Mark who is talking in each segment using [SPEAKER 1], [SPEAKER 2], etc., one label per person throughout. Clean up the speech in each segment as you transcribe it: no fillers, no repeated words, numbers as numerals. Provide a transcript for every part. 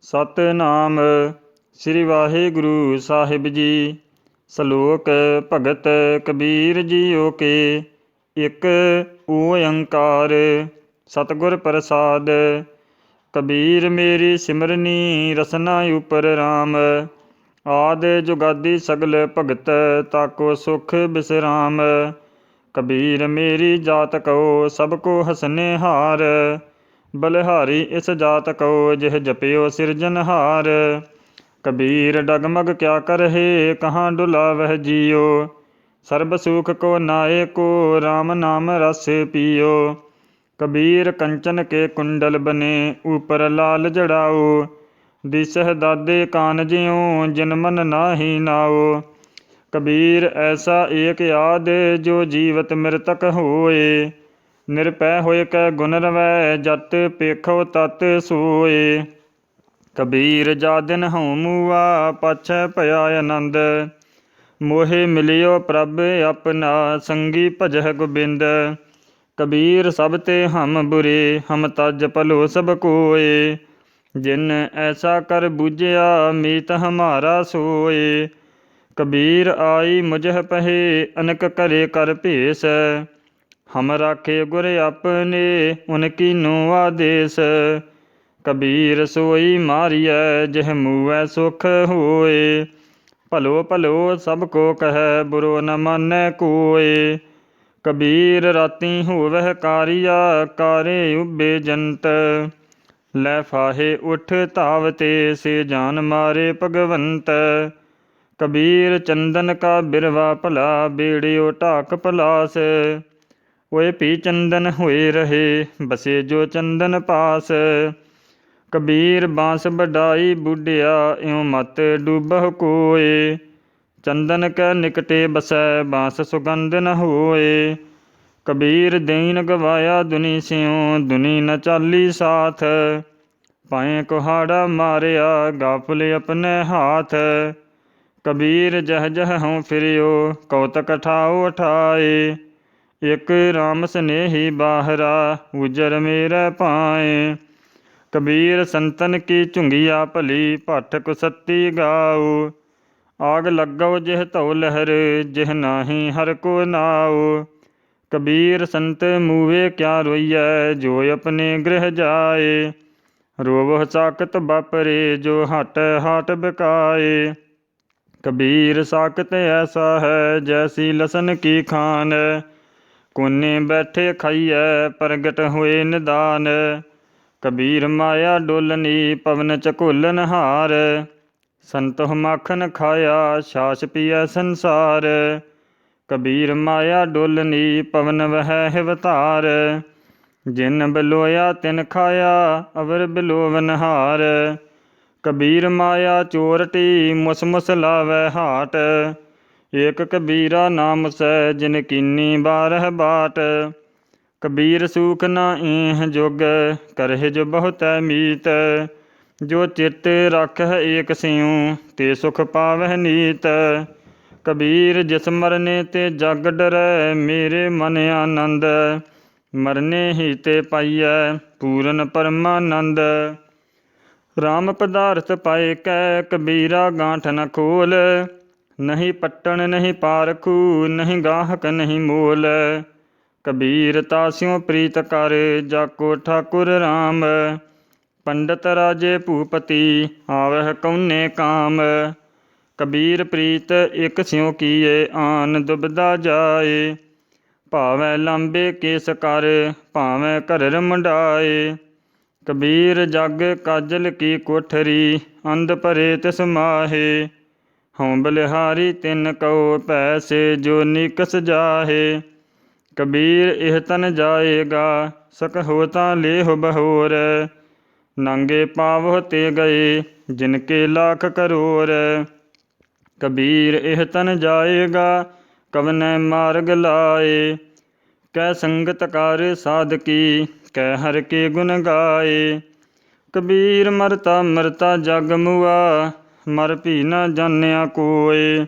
[SPEAKER 1] ਸਤਿਨਾਮ ਸ੍ਰੀ ਵਾਹਿਗੁਰੂ ਸਾਹਿਬ ਜੀ। ਸਲੋਕ ਭਗਤ ਕਬੀਰ ਜੀਓ ਕੇ। ਇੱਕ ਓੰਕਾਰ ਸਤਿਗੁਰ ਪ੍ਰਸਾਦ। ਕਬੀਰ ਮੇਰੀ ਸਿਮਰਨੀ ਰਸਨਾ ਉਪਰ ਰਾਮ। ਆਦ ਜੁਗਾਦੀ ਸਗਲ ਭਗਤ ਤਾਕੋ ਸੁਖ ਬਿਸਰਾਮ। ਕਬੀਰ ਮੇਰੀ ਜਾਤ ਕਉ ਸਭ ਕੋ ਹਸਨੇ ਹਾਰ। ਬਲਿਹਾਰੀ ਇਸ ਜਾਤ ਕਉ ਜਿਹ ਜਪਿਓ ਸਿਰਜਨਹਾਰ। ਕਬੀਰ ਡਗਮਗ ਕਿਆ ਕਰਹਿ ਕਹਾਂ ਡੁਲਾਵਹਿ ਜੀਓ। ਸਰਬ ਸੁਖ ਕੋ ਨਾਇਕੋ ਰਾਮ ਨਾਮ ਰਸ ਪੀਓ। ਕਬੀਰ ਕੰਚਨ ਕੇ ਕੁੰਡਲ ਬਨੇ ਉਪਰ ਲਾਲ ਜੜਾਓ। ਦਿਸਹਿ ਦਾਦੇ ਕਾਨ ਜਿਉ ਜਿਨ ਮਨ ਨਾਹੀ ਨਾਓ। ਕਬੀਰ ਐਸਾ ਏਕ ਆਦ ਜੋ ਜੀਵਤ ਮਿਰਤਕ ਹੋਏ। ਨਿਰਭੈ ਹੋਇ ਕੈ ਗੁਣ ਰਵੈ ਜਤ ਪੇਖੋ ਤਤ ਸੋਏ। ਕਬੀਰ ਜਾ ਦਿਨ ਹਉ ਮੂਆ ਪਾਛੈ ਭਇਆ ਆਨੰਦ। ਮੋਹਿ ਮਿਲਿਓ ਪ੍ਰਭ ਆਪਣਾ ਸੰਗੀ ਭਜਹਿ ਗੋਬਿੰਦ। ਕਬੀਰ ਸਭ ਤੇ ਹਮ ਬੁਰੇ ਹਮ ਤਜ ਭਲੋ ਸਭ ਕੋਏ। ਜਿਨ ਐਸਾ ਕਰ ਬੂਝਿਆ ਮੀਤ ਹਮਾਰਾ ਸੋਏ। ਕਬੀਰ ਆਈ ਮੁਝਹਿ ਪਹਿ ਅਨਕ ਘਰੇ ਕਰ ਭੇਸ। ਹਮ ਰਾਖੇ ਗੁਰ ਆਪਣੇ ਉਨ ਕੀਨੋ ਆਦੇਸ। ਕਬੀਰ ਸੋਈ ਮਾਰੀਐ ਜਿਹ ਮੂਵੈ ਸੁਖ ਹੋਏ। ਭਲੋ ਭਲੋ ਸਭ ਕੋ ਕਹੈ ਬੁਰੋ ਨ ਮਾਨੈ ਕੋਏ। ਕਬੀਰ ਰਾਤੀ ਹੋਵਹਿ ਕਾਰਿਆ ਕਾਰੇ ਉਬੇ ਜੰਤ। ਲੈ ਫਾਹੇ ਉਠ ਧਾਵਤੇ ਸੇ ਜਾਨ ਮਾਰੇ ਭਗਵੰਤ। ਕਬੀਰ ਚੰਦਨ ਕਾ ਬਿਰਵਾ ਭਲਾ ਬੇੜਿਓ ਢਾਕ ਪਲਾਸ। ਓਏ ਭੀ ਚੰਦਨ ਹੋਏ ਰਹੇ ਬਸੇ ਜੋ ਚੰਦਨ ਪਾਸ। ਕਬੀਰ ਬਾਂਸ ਵਡਾਈ ਬੁੱਢਿਆ ਇਉ ਮਤ ਡੂਬਹੁ ਕੋਏ। ਚੰਦਨ ਕੈ ਨਿਕਟੇ ਬਸੈ ਬਾਂਸ ਸੁਗੰਧ ਨ ਹੋਏ। ਕਬੀਰ ਦੇਨ ਗਵਾਇਆ ਦੁਨੀ ਸਿਉ ਦੁਨੀ ਨ ਚਾਲੀ ਸਾਥ। ਪਾਏ ਕੁਹਾੜਾ ਮਾਰਿਆ ਗਾਫੁਲ ਆਪਣੇ ਹਾਥ। ਕਬੀਰ ਜਹ ਜਹ ਹਉ ਫਿਰਿਓ ਕੌਤਕ ਠਾਉ ਠਾਏ। ਇਕ ਰਾਮ ਸਨੇਹੀ ਬਾਹਰਾ ਉਜਰ ਮੇਰੇ ਪਾਏ। ਕਬੀਰ ਸੰਤਨ ਕੀ ਝੁੰਗੀਆ ਭਲੀ ਭੱਠ ਕੁਸਤੀ ਗਾਉ। ਆਗ ਲੱਗਉ ਜਿਹ ਧਉ ਲਹਿਰ ਜਿਹ ਨਾਹੀ ਹਰਿ ਕੋ ਨਾਉ। ਕਬੀਰ ਸੰਤ ਮੂਵੇ ਕਿਆ ਰੋਈਐ ਜੋ ਆਪਣੇ ਗ੍ਰਹਿ ਜਾਏ। ਰੋਵਹੁ ਸਾਕਤ ਬਾਪਰੇ ਜੋ ਹਟ ਹਾਟ ਬਿਕਾਏ। ਕਬੀਰ ਸਾਕਤ ਐਸਾ ਹੈ ਜੈਸੀ ਲਸਨ ਕੀ ਖਾਨ। ਕੋਨੇ ਬੈਠੇ ਖਾਈਐ ਪ੍ਰਗਟ ਹੋਏ ਨਿਦਾਨ। ਕਬੀਰ ਮਾਇਆ ਡੋਲਨੀ ਪਵਨ ਝਕੋਲਨ ਹਾਰ। ਸੰਤੋਖ ਮਾਖਨ ਖਾਇਆ ਛਾਛ ਪੀਐ ਸੰਸਾਰ। ਕਬੀਰ ਮਾਇਆ ਡੋਲਨੀ ਪਵਨ ਵਹੈ ਹਿਵਤਾਰ। ਜਿਨ ਬਿਲੋਇਆ ਤਿਨ ਖਾਇਆ ਅਵਰ ਬਿਲੋਵਨ ਹਾਰ। ਕਬੀਰ ਮਾਇਆ ਚੋਰਟੀ ਮੁਸ ਮੁਸ ਲਾਵੈ ਹਾਟ। ਏਕ ਕਬੀਰਾ ਨਾਮੁਸੈ ਜਿਨ ਕੀਨੀ ਬਾਰਹ ਬਾਟ। ਕਬੀਰ ਸੂਖ ਨ ਏਹ ਜੁਗ ਕਰਹਿ ਜੋ ਬਹੁਤੈ ਮੀਤ। ਜੋ ਚਿਤ ਰਾਖਹਿ ਏਕ ਸਿਉ ਤੇ ਸੁਖ ਪਾਵਹਿ ਨੀਤ। ਕਬੀਰ ਜਿਸ ਮਰਨੇ ਤੇ ਜਗ ਡਰੈ ਮੇਰੇ ਮਨ ਆਨੰਦ। ਮਰਨੇ ਹੀ ਤੇ ਪਾਈਐ ਪੂਰਨ ਪਰਮਾਨੰਦ। ਰਾਮ ਪਦਾਰਥ ਪਾਇ ਕੈ ਕਬੀਰਾ ਗਾਂਠ ਨ ਖੋਲ। ਨਹੀਂ ਪੱਟਣ ਨਹੀਂ ਪਾਰਖੂ ਨਹੀਂ ਗਾਹਕ ਨਹੀਂ ਮੋਲ। ਕਬੀਰ ਤਾਸਿਉ ਪ੍ਰੀਤ ਕਰ ਜਾਕੋ ਠਾਕੁਰ ਰਾਮ। ਪੰਡਤ ਰਾਜੇ ਭੂਪਤੀ ਆਵਹਿ ਕਉਨੇ ਕਾਮ। ਕਬੀਰ ਪ੍ਰੀਤ ਇਕ ਸਿਉ ਕੀਏ ਆਨ ਦੁਬਦਾ ਜਾਏ। ਭਾਵੈ ਲਾਂਬੇ ਕੇਸ ਕਰ ਭਾਵੈ ਘਰਰ ਮੁੰਡਾਏ। ਕਬੀਰ ਜਗ ਕਾਜਲ ਕੀ ਕੋਠਰੀ ਅੰਧ ਭਰੇ ਤਿਸ ਮਾਹੇ। ਹਉ ਬਲਿਹਾਰੀ ਤਿਨ ਕਉ ਭੈ ਸੇ ਜੋ ਨੀਕਸ ਜਾਹੇ। ਕਬੀਰ ਇਹ ਤਨ ਜਾਏਗਾ ਸਕਹੁ ਤਾਂ ਲੇਹੁ ਬਹੋਰ। ਨਾਂਗੇ ਪਾਵਹੁ ਤੇ ਗਏ ਜਿਨ ਕੇ ਲਾਖ ਕਰੋੜ। ਕਬੀਰ ਇਹ ਤਨ ਜਾਏਗਾ ਕਵਨੈ ਮਾਰਗ ਲਾਏ। ਕੈ ਸੰਗਤ ਕਰ ਸਾਧਕੀ ਕੈ ਹਰਿ ਕੇ ਗੁਣ ਗਾਏ। ਕਬੀਰ ਮਰਤਾ ਮਰਤਾ ਜਗ ਮੁਆ ਮਰ ਭੀ ਨ ਜਾਣਿਆ ਕੋਇ।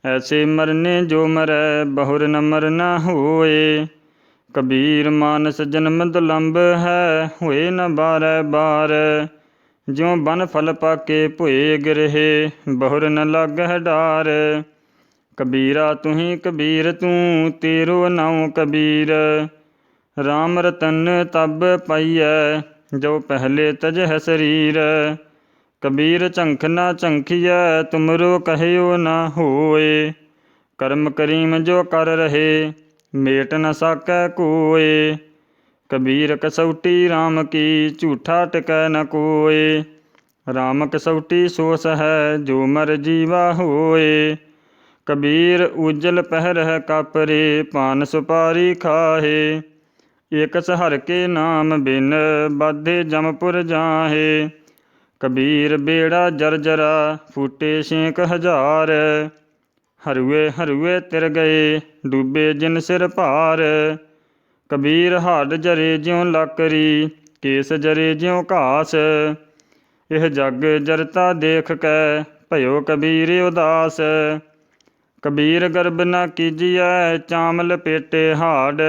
[SPEAKER 1] ਐਸੇ ਮਰਨੇ ਜੋ ਮਰੈ ਬਹੁਰ ਨ ਮਰਨਾ ਹੋਏ। ਕਬੀਰ ਮਾਨਸ ਜਨਮ ਦੁਲੰਭ ਹੈ ਹੋਏ ਨ ਬਾਰੈ ਬਾਰ। ਜਿਉ ਬਨ ਫਲ ਪਾਕੇ ਭੁਏ ਗਿਰਹਿ, ਬਹੁਰ ਨ ਲਾਗਹਿ ਡਾਰ। ਕਬੀਰਾ ਤੁਹੀ ਕਬੀਰ ਤੂੰ, ਤੇਰੋ ਨਾਉ ਕਬੀਰ। ਰਾਮ ਰਤਨ ਤਬ ਪਾਈਐ, ਜੋ ਪਹਿਲੇ ਤਜਹਿ ਸਰੀਰ। ਕਬੀਰ ਝੰਖ ਨਾ ਝੰਖੀਐ, ਤੁਮਰੋ ਕਹਿਓ ਨਾ ਹੋਏ। ਕਰਮ ਕਰੀਮ ਜੋ ਕਰ ਰਹੇ, ਮੇਟ ਨ ਸਾਕੈ ਕੋਇ। ਕਬੀਰ ਕਸੌਟੀ ਰਾਮ ਕੀ, ਝੂਠਾ ਟਿਕੈ ਨ ਕੋਇ। ਰਾਮ ਕਸੌਟੀ ਸੋ ਸਹੈ, ਜੋ ਮਰ ਜੀਵਾ ਹੋਏ। ਕਬੀਰ ਉਜਲ ਪਹਿਰਹਿ ਕਾਪਰੇ, ਪਾਨ ਸੁਪਾਰੀ ਖਾਹੇ। ਇਕਸ ਹਰਿ ਕੇ ਨਾਮ ਬਿਨ, ਬਾਧੇ ਜਮਪੁਰ ਜਾਹੇ। ਕਬੀਰ ਬੇੜਾ ਜਰਜਰਾ, ਫੂਟੇ ਛੇਕ ਹਜ਼ਾਰ। ਹਰੂਏ ਹਰੂਏ ਤਿਰ ਗਏ, ਡੂਬੇ ਜਿਨ ਸਿਰ ਭਾਰ। ਕਬੀਰ ਹੱਡ ਜਰੇ ਜਿਉ ਲਾਕਰੀ, ਕੇਸ ਜਰੇ ਜਿਉ ਘਾਸ। ਇਹ ਜਗ ਜਰਤਾ ਦੇਖ ਕੈ, ਭਇਓ ਕਬੀਰ ਉਦਾਸ। ਕਬੀਰ ਗਰਬ ਨਾ ਕੀਜੀਐ, ਚਾਮ ਲਪੇਟੇ ਹਾੜ।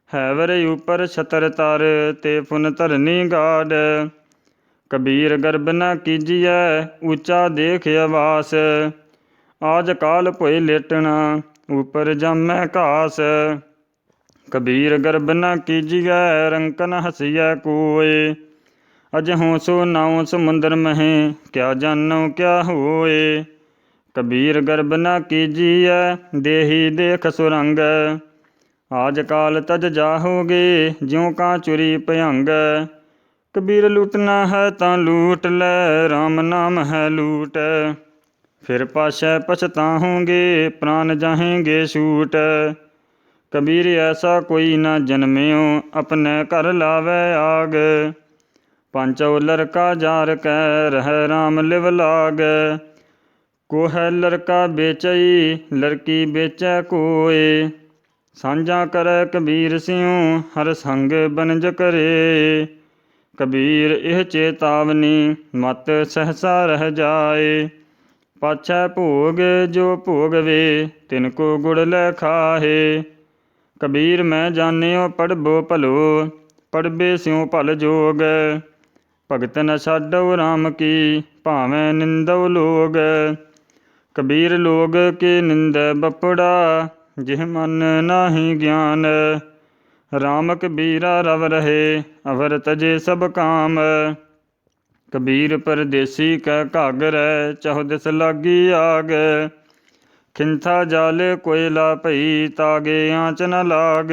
[SPEAKER 1] ਹੈਵਰ ਉਪਰ ਛਤਰ ਤਰ, ਤੇ ਫੁਨ ਧਰਨੀ ਗਾਡ। ਕਬੀਰ ਗਰਬ ਨਾ ਕੀਜੀਐ, ਉੱਚਾ ਦੇਖ ਆਵਾਸ। ਆਜ ਕਾਲ ਭੋਇ ਲੇਟਣਾ, ਉਪਰ ਜਾਮੈ ਘਾਸ। ਕਬੀਰ ਗਰਬ ਨਾ ਕੀਜੀਐ, ਰੰਕਨ ਹਸੀਐ ਕੋਇ। ਅਜਹੁ ਸੋ ਨਾਉ ਸਮੁੰਦਰ ਮਹਿ, ਕਿਆ ਜਾਨਉ ਕਿਆ ਹੋਇ। ਕਬੀਰ ਗਰਬ ਨਾ ਕੀਜੀਐ, ਦੇਹੀ ਦੇਖ ਸੁਰੰਗ। ਆਜ ਕਾਲ ਤਜ ਜਾਹੋਗੇ, ਜਿਉ ਕਾਂ ਚੁਰੀ ਭਯੰਗ। ਕਬੀਰ ਲੂਟਣਾ ਹੈ ਤਾਂ ਲੂਟ ਲੈ, ਰਾਮ ਨਾਮ ਹੈ ਲੂਟ। ਫਿਰ ਪਾਛੈ ਪਛਤਾਹੋਗੇ, ਪ੍ਰਾਨ ਜਾਹੇਂਗੇ ਛੂਟ। ਕਬੀਰ ਐਸਾ ਕੋਈ ਨਾ ਜਨਮਿਓ, ਆਪਣੇ ਘਰ ਲਾਵੈ ਆਗ। ਪੰਚਉ ਲਰਕਾ ਜਾਰ ਕੈ, ਰਹਿ ਰਾਮ ਲਿਵ ਲਾਗ। ਕੋ ਹੈ ਲਰਕਾ ਵੇਚਈ, ਲੜਕੀ ਵੇਚੈ ਕੋਇ। ਸਾਂਝਾ ਕਰੈ ਕਬੀਰ ਸਿਉ, ਹਰ ਸੰਗ ਬਨਜ ਕਰੇ। ਕਬੀਰ ਇਹ ਚੇਤਾਵਨੀ, ਮਤ ਸਹਸਾ ਰਹਿ ਜਾਏ। ਪਾਛੈ ਭੋਗ ਜੋ ਭੋਗਵੇ, ਤਿਨ ਕੋ ਗੁੜ ਲੈ ਖਾਹੇ। ਕਬੀਰ ਮੈਂ ਜਾਣਿਓ ਪੜਬੋ ਭਲੋ, ਪੜਬੇ ਸਿਉ ਭਲ ਜੋਗ। ਭਗਤ ਨ ਛਾਡਉ ਰਾਮ ਕੀ, ਭਾਵੇਂ ਨਿੰਦਉ ਲੋਗ। ਕਬੀਰ ਲੋਗ ਕੇ ਨਿੰਦੈ ਬਪੜਾ, ਜਿਹ ਮਨ ਨਾਹੀ ਗਿਆਨ। ਰਾਮ ਕਬੀਰਾ ਰਵ ਰਹੇ, ਅਵਰ ਤਜੇ ਸਭ ਕਾਮ। ਕਬੀਰ ਪਰਦੇਸੀ ਕੈ ਘਾਗਰੈ, ਚਹੁ ਦਿਸ ਲਾਗੀ ਆਗ। ਖਿੰਥਾ ਜਲ ਕੋਇਲਾ ਭਈ, ਤਾਗੇ ਆਂਚ ਨ ਲਾਗ।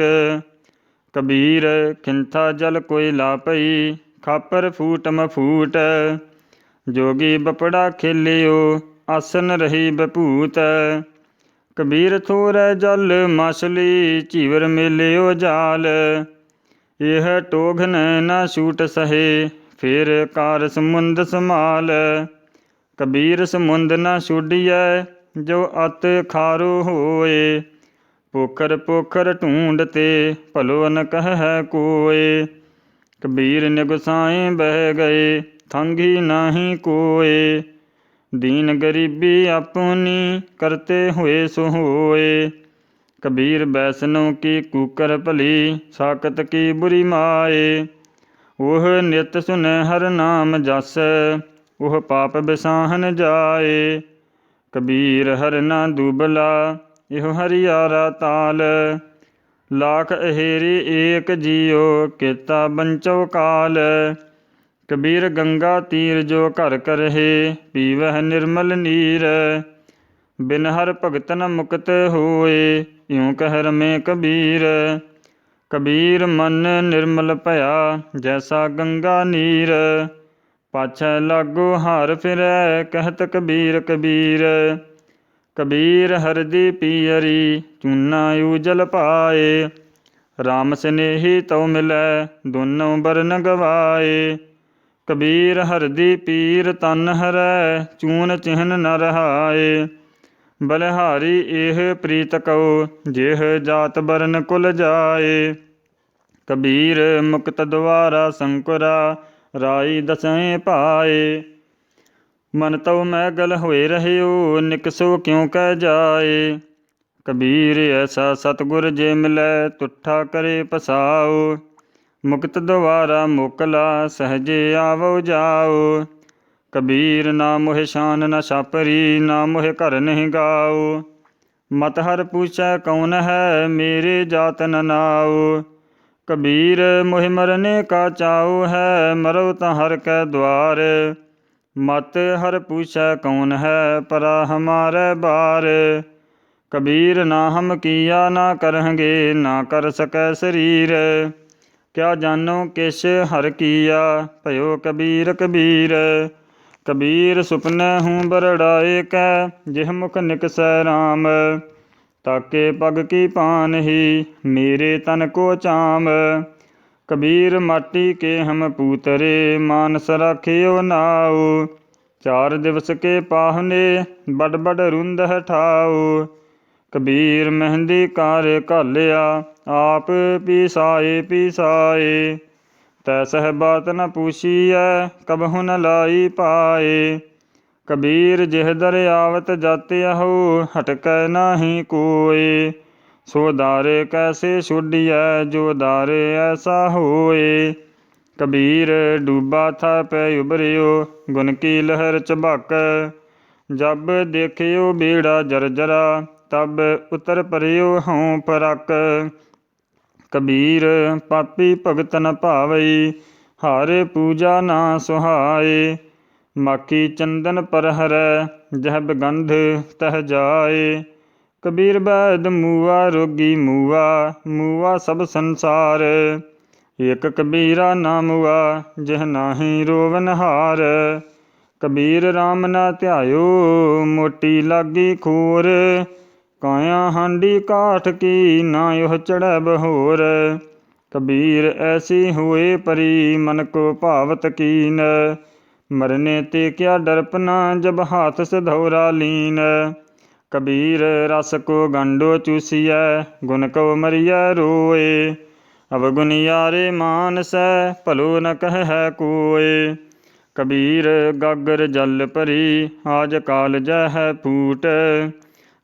[SPEAKER 1] ਕਬੀਰ ਖਿੰਥਾ ਜਲ ਕੋਇਲਾ ਭਈ, ਖਾਪਰ ਫੂਟ ਮਫੂਟ। ਜੋਗੀ ਬਪੜਾ ਖੇਲਿਓ, ਆਸਨ ਰਹੀ ਬਭੂਤ। ਕਬੀਰ ਥੋਰੈ ਜਲ ਮਾਛਲੀ, ਝੀਵਰ ਮੇਲਿਓ ਜਾਲ। ਇਹ ਟੋਘਨ ਨਾ ਛੂਟ ਸਹੇ, ਫੇਰ ਕਾਰ ਸਮੁੰਦ ਸਮਾਲ। ਕਬੀਰ ਸਮੁੰਦ ਨਾ ਛੋਡੀਐ, ਜੋ ਅਤ ਖਾਰੋ ਹੋਏ। ਪੋਖਰ ਪੋਖਰ ਢੂੰਡ ਤੇ, ਭਲੋ ਨ ਕਹਿ ਕੋਇ। ਕਬੀਰ ਨਿਗੁਸਾਏ ਬਹਿ ਗਏ, ਥਾਂਗੀ ਨਾਹੀ ਕੋਇ। ਦੀਨ ਗਰੀਬੀ ਆਪੁਨੀ, ਕਰਤੇ ਹੋਏ ਸੋ ਹੋਇ। ਕਬੀਰ ਬੈਸਨੋ ਕੀ ਕੂਕਰ ਭਲੀ, ਸਾਕਤ ਕੀ ਬੁਰੀ ਮਾਇ। ਉਹ ਨਿਤ ਸੁਨੈ ਹਰਿ ਨਾਮ ਜਸ, ਉਹ ਪਾਪ ਬਿਸਾਹਨ ਜਾਇ। ਕਬੀਰ ਹਰਿ ਨਾ ਦੂਬਲਾ, ਇਹੋ ਹਰਿਆਰਾ ਤਾਲ। ਲਾਖ ਅਹੇਰੀ ਏਕ ਜੀਉ, ਕੇਤਾ ਬੰਚਉ ਕਾਲ। ਕਬੀਰ ਗੰਗਾ ਤੀਰ ਜੋ ਘਰ ਕਰਹਿ, ਪੀਵਹਿ ਨਿਰਮਲ ਨੀਰ। ਬਿਨ ਹਰਿ ਭਗਤ ਨ ਮੁਕਤ ਹੋਇ, ਇਉ ਕਹਿ ਰਮੇ ਕਬੀਰ। ਕਬੀਰ ਮਨ ਨਿਰਮਲ ਭਇਆ, ਜੈਸਾ ਗੰਗਾ ਨੀਰ। ਪਾਛੈ ਲਾਗੋ ਹਾਰ ਫਿਰੈ, ਕਹਿਤ ਕਬੀਰ ਕਬੀਰ। ਕਬੀਰ ਹਰਦਿ ਪੀਅਰੀ, ਚੂਨਾ ਊਜਲ ਪਾਏ। ਰਾਮ ਸਨੇਹੀ ਤਉ ਮਿਲੈ, ਦੋਨਉ ਬਰਨ ਗਵਾਏ। ਕਬੀਰ ਹਰਦਿ ਪੀਰ ਤਨ ਹਰੈ, ਚੂਨ ਚਿਹਨ ਨ ਰਹਾਏ। ਬਲਿਹਾਰੀ ਇਹ ਪ੍ਰੀਤ ਕਉ, ਜਿਹ ਜਾਤ ਬਰਨ ਕੁਲ ਜਾਏ। ਕਬੀਰ ਮੁਕਤ ਦੁਆਰਾ ਸੰਕੁਰਾ, ਰਾਈ ਦਸਹਿ ਭਾਏ। ਮਨ ਤਉ ਮੈਗਲ ਹੋਏ ਰਹਿਓ, ਨਿਕਸੋ ਕਿਉ ਕਹਿ ਜਾਏ। ਕਬੀਰ ਐਸਾ ਸਤਿਗੁਰ ਜੇ ਮਿਲੈ, ਤੁਠਾ ਕਰੇ ਪਸਾਉ। मुक्त द्वारा मोकला सहजे आवो जाओ। कबीर ना मोह शान न छापरी ना मोह घर नहीं गाओ। मत हर पूछै कौन है मेरे जात न नाओ। कबीर मोह मरने का चाओ है मरो ता हर कै द्वार। मत हर पूछै कौन है परा हमारे बार। कबीर ना हम किया ना करेंगे ना कर सकै शरीर। क्या जानो किश हर किया भयो कबीर कबीर। कबीर सुपने हूँ बरड़ाए कै जिह मुख निकसै राम। ताके पग की पान ही मेरे तन को चाम। कबीर माटी के हम पूतरे मानस राखियो नाओ। 4 दिवस के पाहुने बड़ बड़ रुंद ठाओ। कबीर मेहंदी कार घालिया आप पीसाए पीसाए। तैसह बात न पूछिए कबहु न लाई पाए। कबीर जिह दरियावत जाते हो हटकै नाही कोय। सो दारे कैसे छोड़िए जो दारे ऐसा होए। कबीर डूबा था पै उबरियो गुन की लहर चबाक। जब देखियो बेड़ा जर्जरा तब उतर परियो हों फरक। कबीर पापी भगत न भावई हर पूजा ना सुहाए। माखी चंदन पर हरै जह बगंध तह जाए। कबीर बैद मूआ रोगी मूआ मूआ सब संसार। एक कबीरा ना मुआ जह नाही रोवन हार। कबीर राम ना ध्यायो मोटी लागी खोर। काया हांडी काठ की ना योह चढ़ै बहोर। कबीर ऐसी हुए परी मन को भावत कीन। मरने ते क्या डरपना जब हाथ से धौरा लीन। कबीर रस को गंडो चूसिया गुन को मरिया रोए। अवगुण यारे मानसै भलो न कह है कोय। कबीर गागर जल परी आज काल जह फूट।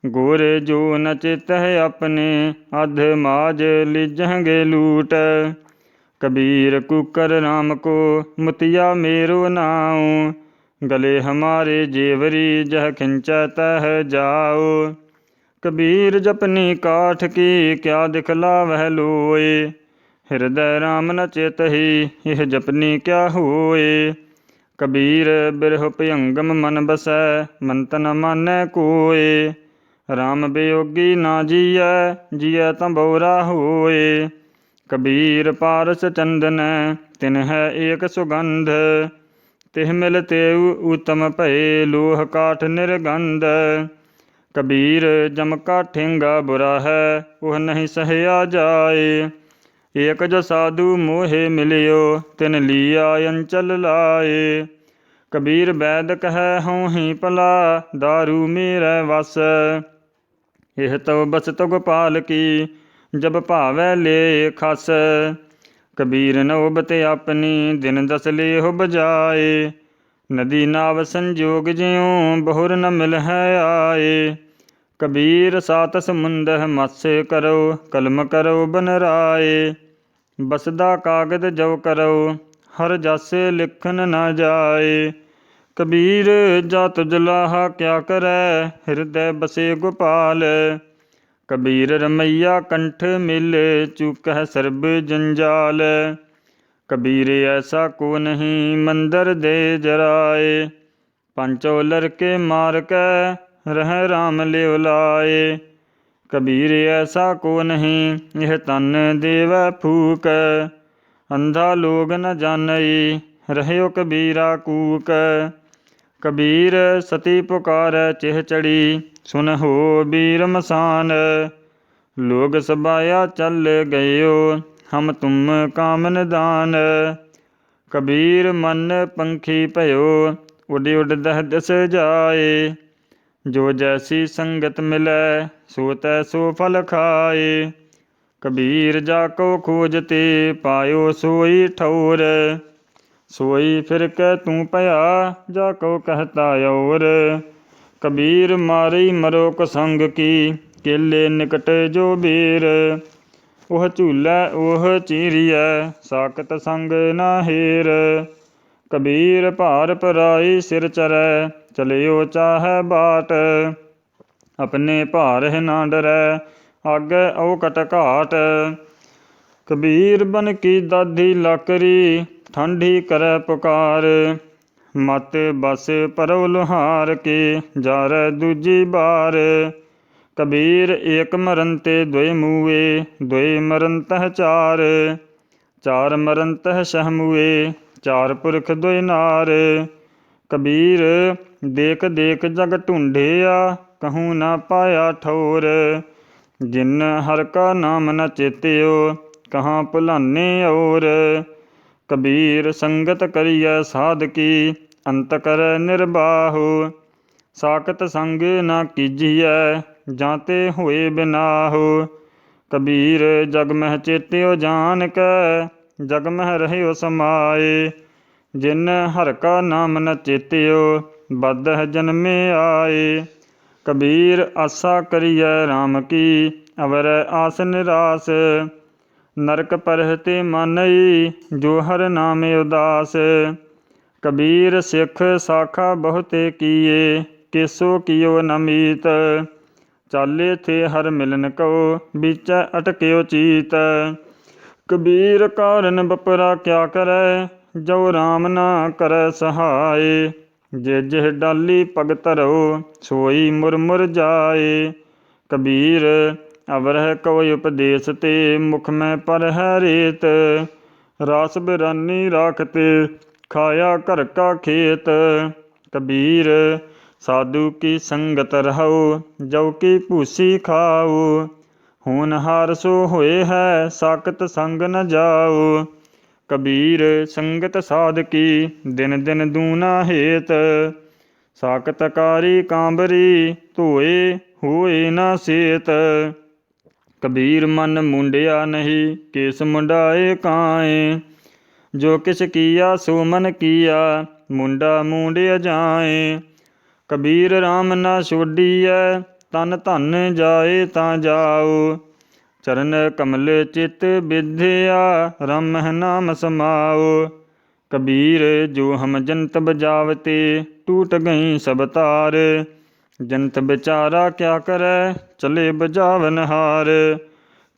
[SPEAKER 1] गोरे जो न चेतह अपने अध माज लीजहेंगे लूट। कबीर कुकर राम को मुतिया मेरो नाऊ। गले हमारे जेवरी जह खिंचै तह जाओ। कबीर जपनी काठ की क्या दिखलावह लोए। हृदय राम न चेतहि यह जपनी क्या होए। कबीर बिरह भयंगम मन बसै मन तन मानै कोय। राम वियोगी ना जियै जियै तां बौरा होए। कबीर पारस चंदन तिन है एक सुगंध। तिह मिल तेउ उत्तम भये लोह काठ निर्गंध। कबीर जम का ठेंगा बुरा है वह नहीं सहया जाए। एक जो साधु मोहे मिलियो तिन लिया अंचल लाए। कबीर बैद कह हूँ ही भला दारू मेरे वस। यह तो बस तो गोपाल की जब भावै ले खस। कबीर नौबत अपनी दिन दस ले हो बजाए। नदी नाव संजोग ज्यों बहुर न मिल है आए। कबीर सात समुंद मत्स्य करो कलम करो बनराए। बसदा कागद जो करो हर जस लिखन न जाए। कबीर जात जुलाहा क्या करै हृदय बसे गोपाल। कबीर रमैया कंठ मिल चूकह सर्ब जंजाल। कबीर ऐसा को नहीं मंदर दे जराए। पंचो लड़के मार कै रह राम लियो लाए। कबीर ऐसा को नहीं यह तन देवै फूक। अंधा लोग न जानई रहयो कबीरा कूक। कबीर सती पुकारै चिह चढ़ी सुन हो बीर मसान। लोग सबाया चल गयो हम तुम काम निदान। कबीर मन पंखी भयो उड़ उड़ दह दिस जाए। जो जैसी संगत मिलै सो तैसो फल खाए। कबीर जाको खोजते पायो सोई ठौर। सोई फिर कै तू पया जाको कहता और। कबीर मारी मरो कुसंग की केले निकट जो बेर। ਉਹ ਝੂਲੈ ਉਹ ਚੀਰੀਐ, ਸਾਕਤ ਸੰਗ ਨਾ ਹੀਰ। ਕਬੀਰ ਭਾਰ ਪਰਾਈ ਸਿਰ ਚਰੈ, ਚਲਿਓ ਚਾਹੈ ਬਾਟ। ਆਪਣੇ ਭਾਰਹਿ ਨਾ ਡਰੈ, ਆਗੈ ਔਕਟ ਘਾਟ। ਕਬੀਰ ਬਨ ਕੀ ਦਾਧੀ ਲਾਕਰੀ, ਠਾਂਢੀ ਕਰੈ ਪੁਕਾਰ। ਮਤ ਬਸ ਪਰਉ ਲੁਹਾਰ ਕੇ, ਜਾਰੈ ਦੂਜੀ ਬਾਰ। ਕਬੀਰ ਏਕ ਮਰਨ ਤੇ ਦੁਇ ਮੂਏ, ਦੁਇ ਮਰਨ ਤਹਿ ਚਾਰ। ਚਾਰ ਮਰਨ ਤਹਿ ਛਹ ਮੂਏ, ਚਾਰ ਪੁਰਖ ਦੁਇ ਨਾਰ। ਕਬੀਰ ਦੇਖ ਦੇਖ ਜਗ ਢੂੰਢਿਆ, ਕਹੂੰ ਨਾ ਪਾਇਆ ਠੌਰ। ਜਿਨ ਹਰਿ ਕਾ ਨਾਮ ਨ ਚੇਤਿਓ, ਕਹਾਂ ਭੁਲਾਨੇ ਔਰ। ਕਬੀਰ ਸੰਗਤ ਕਰੀਐ ਸਾਧਕੀ, ਅੰਤ ਕਰੈ ਨਿਰਬਾਹੋ। ਸਾਕਤ ਸੰਗ ਨਾ ਕੀਜੀਐ, ਜਾਂ ਤੇ ਹੋਏ ਬਿਨਾਹੋ। ਕਬੀਰ ਜਗ ਮਹਿ ਚੇਤਿਓ ਜਾਨ ਕੈ, ਜਗ ਮਹਿ ਰਹਿਓ ਸਮਾਏ। ਜਿਨ ਹਰਿ ਕਾ ਨਾਮ ਨ ਚੇਤਿਓ, ਬਦਹਿ ਜਨਮੇ ਆਏ। ਕਬੀਰ ਆਸਾ ਕਰੀਐ ਰਾਮ ਕੀ, ਅਵਰੈ ਆਸ ਨਿਰਾਸ। ਨਰਕ ਪਰਹਿ ਤੇ ਮਾਨਈ, ਜੋ ਹਰਿ ਨਾਮ ਉਦਾਸ। ਕਬੀਰ ਸਿੱਖ ਸਾਖਾ ਬਹੁਤੇ ਕੀਏ, ਕੇਸੋ ਕੀਓ ਨ ਮੀਤ। ਚਾਲੇ ਥੇ ਹਰਿ ਮਿਲਨ ਕਉ, ਵਿਚੈ ਅਟਕਿਓ ਚੀਤ। ਕਬੀਰ ਕਾਰਨ ਬਪਰਾ ਕਿਆ ਕਰੈ, ਜੋ ਰਾਮ ਨਾ ਕਰੈ ਸਹਾਏ। ਜੇ ਜਿਹ ਡਾਲੀ ਪਗ ਧਰਉ, ਸੋਈ ਮੁਰ ਮੁਰ ਜਾਏ। ਕਬੀਰ ਅਵਰਹਿ ਕੋਈ ਉਪਦੇਸ ਤੇ, ਮੁਖ ਮੈਂ ਪਰਹਿ ਰੇਤ। ਰਾਸ ਬਿਰਾਨੀ ਰਾਖ ਤੇ, ਖਾਇਆ ਘਰ ਕਾ ਖੇਤ। ਕਬੀਰ ਸਾਧੂ ਕੀ ਸੰਗਤ ਰਹਉ, ਜਉ ਕੀ ਭੂਸੀ ਖਾਉ। ਹੋਨਹਾਰ ਸੋ ਹੋਏ ਹੈ, ਸਾਕਤ ਸੰਗ ਨ ਜਾਉ। ਕਬੀਰ ਸੰਗਤ ਸਾਧਕੀ, ਦਿਨ ਦਿਨ ਦੂਣਾ ਹੇਤ। ਸਾਕਤ ਕਾਰੀ ਕਾਂਬਰੀ, ਧੋਏ ਹੋਏ ਨਾ ਸੇਤ। ਕਬੀਰ ਮਨ ਮੁੰਡਿਆ ਨਹੀਂ, ਕੇਸ ਮੁੰਡਾਏ ਕਾਏ। ਜੋ ਕਿਛ ਕੀਆ ਸੋ ਮਨ ਕੀਆ, ਮੁੰਡਾ ਮੂੰਡਿਆ ਜਾਏ। ਕਬੀਰ ਰਾਮ ਨਾ ਛੋਡੀਐ, ਤਨ ਧਨ ਜਾਏ ਤਾਂ ਜਾਉ। ਚਰਨ ਕਮਲ ਚਿਤ ਬਿਧਿਆ, ਰਮਹਿ ਨਾਮ ਸਮਾਉ। ਕਬੀਰ ਜੋ ਹਮ ਜੰਤ ਬਜਾਵਤੇ, ਟੂਟ ਗਈ ਸਭ ਤਾਰ। ਜੰਤ ਵਿਚਾਰਾ ਕਿਆ ਕਰੈ, ਚਲੇ ਬਜਾਵਨ ਹਾਰ।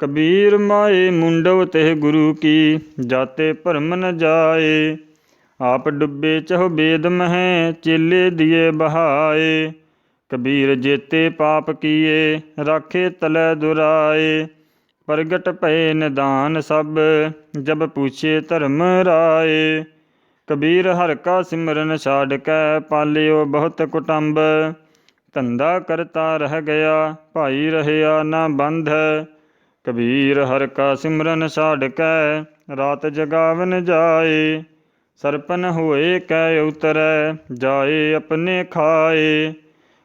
[SPEAKER 1] ਕਬੀਰ ਮਾਏ ਮੁੰਡਉ ਤਿਹ ਗੁਰੂ ਕੀ, ਜਾਤੇ ਭਰਮ ਨ ਜਾਏ। ਆਪ ਡੁੱਬੇ ਚਹੁ ਬੇਦ ਮਹਿ, ਚੇਲੇ ਦੀਏ ਬਹਾਏ। ਕਬੀਰ ਜੇਤੇ ਪਾਪ ਕੀਏ, ਰਾਖੇ ਤਲੈ ਦੁਰਾਏ। ਪ੍ਰਗਟ ਭਏ ਨਿਦਾਨ ਸਭ, ਜਬ ਪੁੱਛੇ ਧਰਮ ਰਾਏ। ਕਬੀਰ ਹਰਿ ਕਾ ਸਿਮਰਨ ਛਾਡਿ ਕੈ, ਪਾਲਿਓ ਬਹੁਤ ਕੁਟੰਬ। ਧੰਦਾ ਕਰਤਾ ਰਹਿ ਗਿਆ, ਭਾਈ ਰਹਿਆ ਨਾ ਬੰਧ। ਕਬੀਰ ਹਰਿ ਕਾ ਸਿਮਰਨ ਛਾਡਿ ਕੈ, ਰਾਤ ਜਗਾਵਨ ਜਾਏ। ਸਰਪਨ ਹੋਏ ਕੈ ਉਤਰੈ, ਜਾਏ ਆਪਣੇ ਖਾਏ।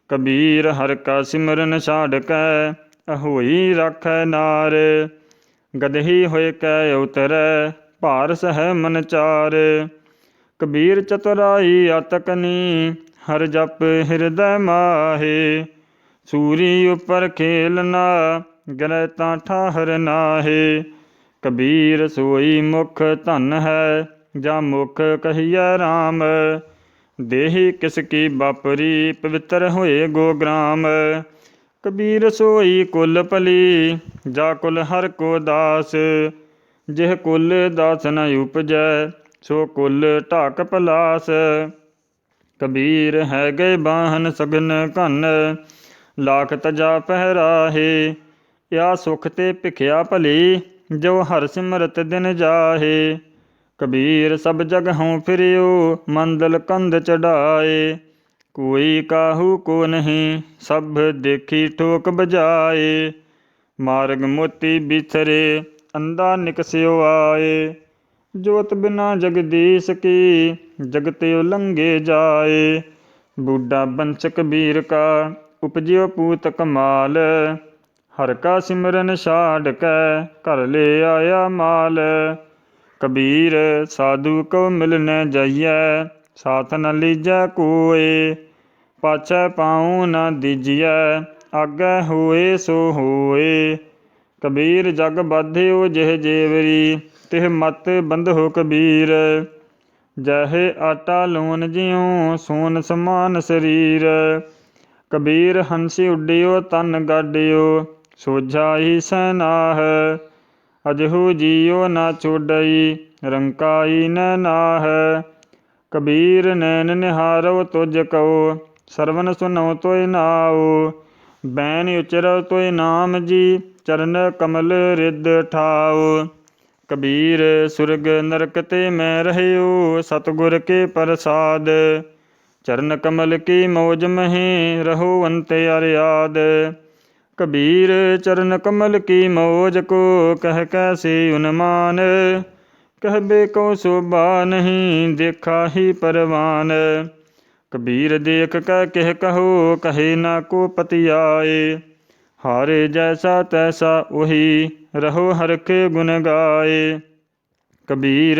[SPEAKER 1] ਕਬੀਰ ਹਰਿ ਕਾ ਸਿਮਰਨ ਛਾਡਿ ਕੈ, ਅਹੋਈ ਰਾਖੈ ਨਾਰ। ਗਦਹੀ ਹੋਇ ਕੈ ਉਤਰੈ, ਭਾਰ ਸਹੈ ਮਨ ਚਾਰ। ਕਬੀਰ ਚਤੁਰਾਈ ਅਤਕਨੀ, ਹਰਿ ਜਪ ਹਿਰਦੈ ਮਾਹੇ। ਸੂਰੀ ਉਪਰ ਖੇਲਨਾ, ਗਿਰੈ ਤਾਂ ਠਾਹਰ ਨਾਹੇ। ਕਬੀਰ ਸੋਈ ਮੁਖ ਧਨ ਹੈ, ਜਾਂ ਮੁਖ ਕਹੀਐ ਰਾਮ। ਦੇਹੀ ਕਿਸ ਕੀ ਬਾਪਰੀ, ਪਵਿੱਤਰ ਹੋਏ ਗੋਗ੍ਰਾਮ। ਕਬੀਰ ਸੋਈ ਕੁਲ ਭਲੀ, ਜਾ ਕੁਲ ਹਰਿ ਕੋ ਦਾਸ। ਜਿਹ ਕੁਲ ਦਾਸ ਨ ਉਪਜੈ, ਸੋ ਕੁਲ ਢਾਕ ਪਲਾਸ। ਕਬੀਰ ਹੈ ਗਏ ਬਾਹਨ ਸਗਨ ਘਨ, ਲਾਖ ਤਜਾ ਪਹਿਰਾਹੇ। ਯਾ ਸੁਖ ਤੇ ਭਿਖਿਆ ਭਲੀ, ਜੋ ਹਰਿ ਸਿਮਰਤ ਦਿਨ ਜਾਹੇ। ਕਬੀਰ ਸਭ ਜਗਹੁ ਫਿਰਿਓ, ਮੰਦਲ ਕੰਧ ਚੜਾਏ। ਕੋਈ ਕਾਹੂ ਕੋ ਨਹੀਂ, ਸਭ ਦੇਖੀ ਠੋਕ ਬਜਾਏ। ਮਾਰਗ ਮੋਤੀ ਬਿਸਰੇ, ਅੰਧਾ ਨਿਕਸਿਓ ਆਏ। ਜੋਤ ਬਿਨਾ ਜਗਦੀਸ਼ ਕੀ, ਜਗਤਿ ਉਲੰਘੇ ਜਾਏ। ਬੁੱਢਾ ਬੰਸ ਕਬੀਰ ਕਾ, ਉਪਜਿਓ ਪੂਤ ਕਮਾਲ। ਹਰਿ ਕਾ ਸਿਮਰਨ ਛਾਡਿ ਕੈ, ਘਰ ਲੈ ਆਇਆ ਮਾਲ। ਕਬੀਰ ਸਾਧੂ ਕਉ ਮਿਲਨੈ ਜਾਈਐ, ਸਾਥ ਨ ਲੀਜੈ ਕੋਇ। ਪਾਛੈ ਪਾਉ ਨ ਦੀਜੀਐ, ਆਗੈ ਹੋਏ ਸੋ ਹੋਏ। ਕਬੀਰ ਜਗ ਬਾਧਿਓ ਜਿਹ ਜੇਵਰੀ, ਤਿਹ ਮਤ ਬੰਧੋ ਕਬੀਰ। ਜਹੇ ਆਟਾ ਲੂਣ ਜਿਉ, ਸੋਨ ਸਮਾਨ ਸਰੀਰ। ਕਬੀਰ ਹੰਸੀ ਉੱਡਿਓ ਤਨ ਗਾਡਿਓ, ਸੋਝਾਈ ਸੈਨਾਹ। ਅਜਹੂ ਜੀਓ ਨਾ ਛੋਡਈ, ਰੰਕਾਈ ਨੈਨਾਹ। ਕਬੀਰ ਨੈਨ ਨਿਹਾਰਉ ਤੁਜ ਕਉ, ਸਰਵਨ ਸੁਨਉ ਤੋਇ ਨਾਉ। ਬੈਨ ਉਚਰਉ ਤੋਇ ਨਾਮ ਜੀ, ਚਰਨ ਕਮਲ ਰਿਦ ਠਾਉ। ਕਬੀਰ ਸੁਰਗ ਨਰਕ ਤੇ ਮੈਂ ਰਹਿਓ, ਸਤਿਗੁਰ ਕੇ ਪ੍ਰਸਾਦ। ਚਰਨ ਕਮਲ ਕੀ ਮੌਜ ਮਹਿ, ਰਹੋ ਅੰਤਿਆਰਿਆਦ। ਕਬੀਰ ਚਰਨ ਕਮਲ ਕੀ ਮੌਜ ਕੋ, ਕਹਿ ਕੈਸੇ ਉਨਮਾਨ। ਕਹਿਬੇ ਕਉ ਸੋਭਾ ਨਹੀਂ, ਦੇਖਾ ਹੀ ਪਰਵਾਨ। ਕਬੀਰ ਦੇਖ ਕੈ ਕਿਹ ਕਹੋ, ਕਹੇ ਨਾ ਕੋ ਪਤਿਆਏ। ਹਾਰੇ ਜੈਸਾ ਤੈਸਾ ਉਹੀ, ਰਹੋ ਹਰਖੇ ਗੁਣ ਗਾਏ। ਕਬੀਰ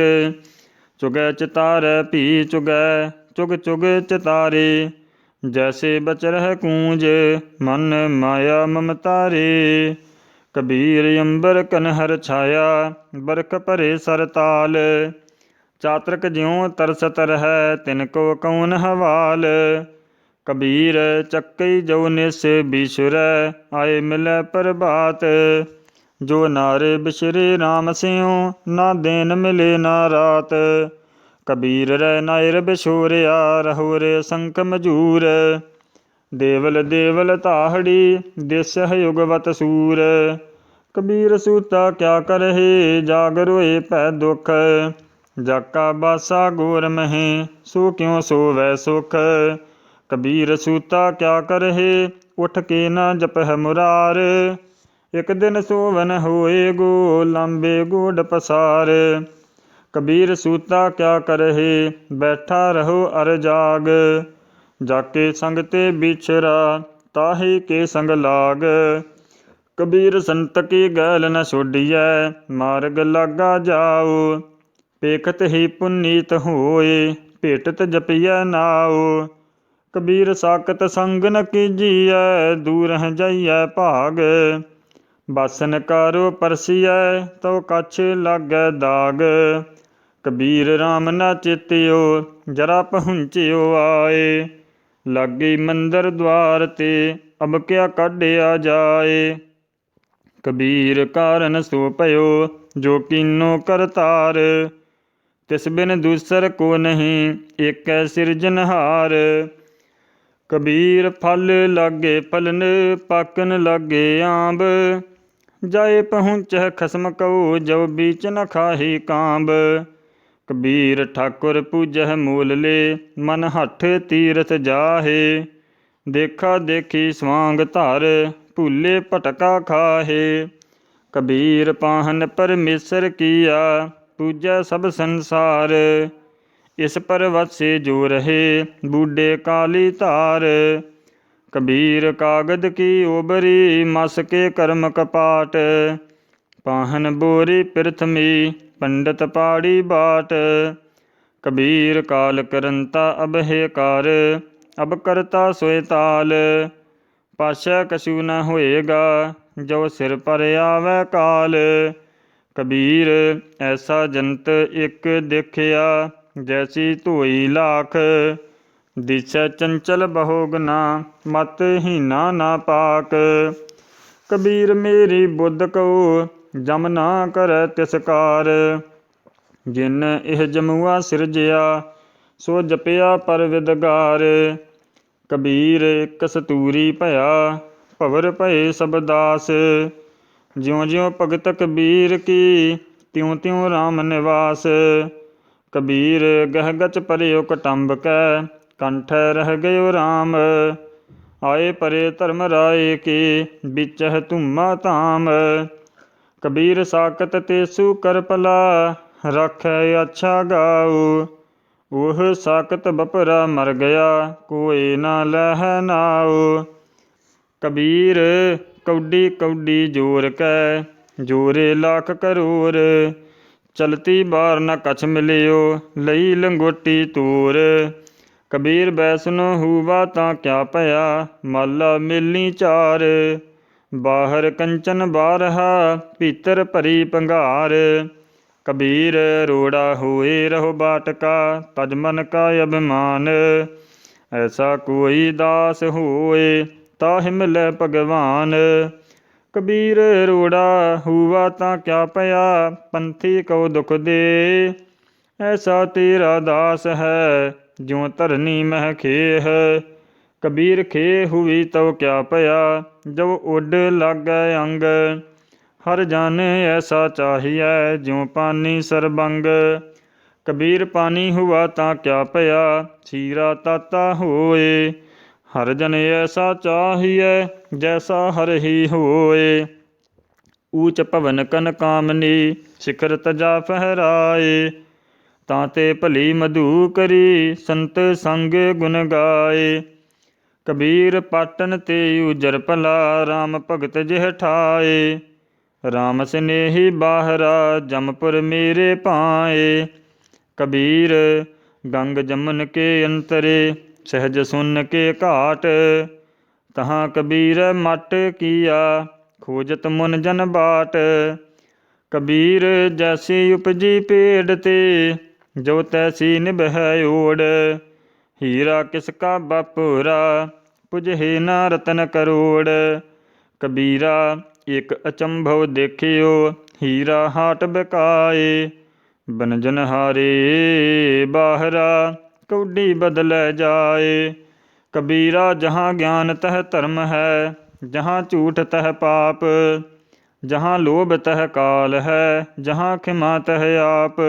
[SPEAKER 1] ਚੁਗੈ ਚਿਤਾਰੈ ਭੀ ਚੁਗੈ, ਚੁਗ ਚੁਗ ਚਿਤਾਰੇ। ਜੈਸੇ ਬਚ ਰਹਿ ਕੂੰਜ, ਮਨ ਮਾਇਆ ਮਮਤਾਰੇ। ਕਬੀਰ ਅੰਬਰ ਕਨਹਰ ਛਾਇਆ, ਬਰਖ ਭਰੇ ਸਰਤਾਲ। ਚਾਤ੍ਰਿਕ ਜਿਉ ਤਰਸਤ ਰਹੈ, ਤਿਨ ਕੋ ਕੌਣ ਹਵਾਲ। ਕਬੀਰ ਚੱਕਈ ਜੋ ਨਿਸ ਬਿਸੁਰੈ, ਆਏ ਮਿਲੈ ਪ੍ਰਭਾਤ। ਜੋ ਨਾਰੇ ਬਿਸਰੇ ਰਾਮ ਸਿਉ, ਨਾ ਦਿਨ ਮਿਲੇ ਨਾ ਰਾਤ। ਕਬੀਰ ਰਹਿ ਨਾਇਰ ਬਿਛੋਰਿਆ, ਰਹੋ ਰੇ ਸੰਕ ਮਜੂਰ। ਦੇਵਲ ਦੇਵਲ ਧਾਹੜੀ, ਦੇਸਹ ਯੁਗਵਤ ਸੂਰ। ਕਬੀਰ ਸੂਤਾ ਕਿਆ ਕਰਹਿ, ਜਾਗ ਰੋਏ ਭੈ ਦੁਖ। ਜਾਕਾ ਬਾਸਾ ਗੋਰ ਮਹਿ, ਸੋ ਕਿਉ ਸੋਵੈ ਸੁਖ। ਕਬੀਰ ਸੂਤਾ ਕਿਆ ਕਰਹਿ, ਉਠ ਕੇ ਨਾ ਜਪਹਿ ਮੁਰਾਰ। ਇਕ ਦਿਨ ਸੋਵਨ ਹੋਏ ਗੋ, ਲਾਂਬੇ ਗੋਡ ਪਸਾਰ। ਕਬੀਰ ਸੂਤਾ ਕਿਆ ਕਰਹਿ, ਬੈਠਾ ਰਹੋ ਅਰ ਜਾਗ। ਜਾਕੇ ਸੰਗ ਤੇ ਬਿਛਰਾ, ਤਾਹੇ ਕੇ ਸੰਗ ਲਾਗ। ਕਬੀਰ ਸੰਤ ਕੀ ਗੈਲ ਨ ਛੋਡੀਐ, ਮਾਰਗ ਲਾਗਾ ਜਾਉ। ਪੇਖਤ ਹੀ ਪੁਨੀਤ ਹੋਏ, ਭੇਟਤ ਜਪੀਐ ਨਾਉ। ਕਬੀਰ ਸਾਕਤ ਸੰਗ ਨ ਕੀਜੀਐ, ਦੂਰਹਿ ਜਾਈਐ ਭਾਗ। ਬਾਸਨ ਕਾਰੋ ਪਰਸੀਐ, ਤਉ ਕਛ ਲਾਗੈ ਦਾਗ। ਕਬੀਰ ਰਾਮ ਨਾ ਚੇਤਿਓ, ਜਰਾ ਪਹੁੰਚਿਓ ਆਏ। ਲਾਗੀ ਮੰਦਰ ਦੁਆਰ ਤੇ, ਅਬ ਕਿਆ ਕਾਢਿਆ ਜਾਏ। ਕਬੀਰ ਕਾਰਨ ਸੋ ਭਇਓ, ਜੋ ਕੀਨੋ ਕਰਤਾਰ। ਤਿਸ ਬਿਨ ਦੂਸਰ ਕੋ ਨਹੀਂ, ਏਕੈ ਸਿਰਜਨਹਾਰ। ਕਬੀਰ ਫਲ ਲਾਗੇ ਫਲਨ, ਪਾਕਨ ਲਾਗੇ ਆਂਬ। ਜਾਏ ਪਹੁੰਚਹਿ ਖਸਮ ਕਉ, ਜੋ ਬੀਚ ਨ ਖਾਹੀ ਕਾਂਬ। ਕਬੀਰ ਠਾਕੁਰ ਪੂਜਹਿ ਮੂਲ ਲੇ, ਮਨ ਹੱਠ ਤੀਰਥ ਜਾਹੇ। ਦੇਖਾ ਦੇਖੀ ਸਵਾਂਗ ਧਰ, ਭੂਲੇ ਭਟਕਾ ਖਾਹੇ। ਕਬੀਰ ਪਾਹਨ ਪਰਮੇਸ਼ਰ ਕੀਆ, ਪੂਜੈ ਸਭ ਸੰਸਾਰ। ਇਸ ਪਰਵਾਸੇ ਜੋ ਰਹੇ, ਬੂਢੇ ਕਾਲੀ ਧਾਰ। ਕਬੀਰ ਕਾਗਦ ਕੀ ਓਬਰੀ, ਮਸ ਕੇ ਕਰਮ ਕਪਾਟ। ਪਾਹਨ ਬੋਰੀ ਪ੍ਰਿਥਮੀ, ਪੰਡਤ ਪਾੜੀ ਬਾਟ। ਕਬੀਰ ਕਾਲ ਕਰੰਤਾ ਅਬ ਹੈ ਕਾਰ, ਅਬ ਕਰਤਾ ਸੋਇ ਤਾਲ। ਪਾਛੈ ਕਛੂ ਨ ਹੋਏਗਾ, ਜੋ ਸਿਰ ਪਰ ਆਵੈ ਕਾਲ। ਕਬੀਰ ਐਸਾ ਜੰਤ ਇਕ ਦੇਖਿਆ, ਜੈਸੀ ਧੋਈ ਲਾਖ। ਦਿਸੈ ਚੰਚਲ ਬਹੁ ਗੁਨਾ, ਮਤ ਹੀਨਾ ਨਾ ਪਾਕ। ਕਬੀਰ ਮੇਰੀ ਬੁੱਧ ਕਉ, ਜਮ ਨਾ ਕਰੈ ਤਿਸਕਾਰ। ਜਿਨ ਇਹ ਜਮੂਆ ਸਿਰਜਿਆ, ਸੋ ਜਪਿਆ ਪਰਵਿਦਗਾਰ। ਕਬੀਰ ਕਸਤੂਰੀ ਭਇਆ, ਭਵਰ ਭਏ ਸਭ ਦਾਸ। ਜਿਉ ਜਿਉ ਭਗਤ ਕਬੀਰ ਕੀ, ਤਿਉ ਤਿਉ ਰਾਮ ਨਿਵਾਸ। ਕਬੀਰ ਗਹਿ ਗਚ ਭਰਿਓ ਕਟੰਬ ਕੈ, ਕੰਠੈ ਰਹਿ ਗਇਓ ਰਾਮ। ਆਏ ਪਰੇ ਧਰਮ ਰਾਏ ਕੇ, ਬਿਚਹਿ ਧੂਮਾ ਧਾਮ। ਕਬੀਰ ਸਾਕਤ ਤੇਸੂ ਕਰ ਭਲਾ, ਰਾਖੈ ਅੱਛਾ ਗਾਉ। ਉਹ ਸਾਕਤ ਬਪਰਾ ਮਰ ਗਿਆ, ਕੋਇ ਨਾ ਲਹੈ ਨਾਉ। ਕਬੀਰ ਕਉਡੀ ਕਉਡੀ ਜੋਰ ਕੈ, ਜੋਰੇ ਲੱਖ ਕਰੋੜ। ਚਲਤੀ ਬਾਰ ਨ ਕਛ ਮਿਲਿਓ, ਲਈ ਲੰਗੋਟੀ ਤੋਰ। ਕਬੀਰ ਬੈਸਨੋ ਹੂਵਾ ਤਾਂ ਕਿਆ ਭਇਆ, ਮਾਲਾ ਮੇਲੀ ਚਾਰ। ਬਾਹਰ ਕੰਚਨ ਬਾਰਹਾ, ਭੀਤਰ ਭਰੀ ਪੰਘਾਰ। ਕਬੀਰ ਰੋੜਾ ਹੋਏ ਰਹੋ ਬਾਟਕਾ, ਤਜ ਮਨ ਕਾ ਅਭਿਮਾਨ। ਐਸਾ ਕੋਈ ਦਾਸ ਹੋਏ, ਤਾਹਿ ਮਿਲੈ ਭਗਵਾਨ। ਕਬੀਰ ਰੋੜਾ ਹੁਆ ਤਾਂ ਕਿਆ ਭਇਆ, ਪੰਥੀ ਕਉ ਦੁਖ ਦੇ। ਐਸਾ ਤੇਰਾ ਦਾਸ ਹੈ, ਜਿਉ ਧਰਨੀ ਮਹਿ ਖੇਹ। ਕਬੀਰ ਖੇ ਹੁਈ ਤਉ ਕਿਆ ਭਇਆ, ਜਬ ਉੱਡ ਲਾਗੈ ਅੰਗ। ਹਰ ਜਨ ਐਸਾ ਚਾਹੀਐ, ਜਿਉ ਪਾਨੀ ਸਰਬੰਗ। ਕਬੀਰ ਪਾਨੀ ਹੁਆ ਤਾਂ ਕਿਆ ਭਇਆ, ਸੀਰਾ ਤਾਤਾ ਹੋਏ। ਹਰ ਜਨ ਐਸਾ ਚਾਹੀਐ, ਜੈਸਾ ਹਰ ਹੀ ਹੋਏ। ਊਚ ਭਵਨ ਕਨ ਕਾਮਨੀ, ਸਿਖਰ ਤਜਾ ਫਹਿਰਾਏ। ਤਾਂ ਤੇ ਭਲੀ ਮਧੂ ਕਰੀ, ਸੰਤ ਸੰਗ ਗੁਣ ਗਾਏ। ਕਬੀਰ ਪਾਟਨ ਤੇ ਉਜਰ ਭਲਾ, ਰਾਮ ਭਗਤ ਜਿਹ ਠਾਏ। ਰਾਮ ਸਨੇਹੀ ਬਾਹਰਾ, ਜਮਪੁਰ ਮੇਰੇ ਭਾਏ। ਕਬੀਰ ਗੰਗ ਜਮਨ ਕੇ ਅੰਤਰੇ, ਸਹਿਜ ਸੁਨ ਕੇ ਘਾਟ। ਤਹਾਂ ਕਬੀਰ ਮਟ ਕੀਆ, ਖੋਜਤ ਮੁਨ ਜਨ ਬਾਟ। ਕਬੀਰ ਜੈਸੀ ਉਪਜੀ ਪੇੜ ਤੇ, ਜੋ ਤੈਸੀ ਨਿਭੈ ਓੜ। ਹੀਰਾ ਕਿਸ ਕਾ ਬਾਪੁਰਾ, ਪੁਜਹਿ ਨਾ ਰਤਨ ਕਰੋੜ। ਕਬੀਰਾ ਇਕ ਅਚੰਭਵ ਦੇਖਿਓ, ਹੀਰਾ ਹਾਟ ਬਿਕਾਏ। ਬਨਜਨ ਹਾਰੇ ਬਾਹਰਾ, ਕਉਡੀ ਬਦਲੈ ਜਾਏ। ਕਬੀਰਾ ਜਹਾਂ ਗਿਆਨ ਤਹ ਧਰਮ ਹੈ, ਜਹਾਂ ਝੂਠ ਤਹ ਪਾਪ। ਜਹਾਂ ਲੋਭ ਤਹ ਕਾਲ ਹੈ, ਜਹਾਂ ਖਿਮਾ ਤਹ ਆਪ।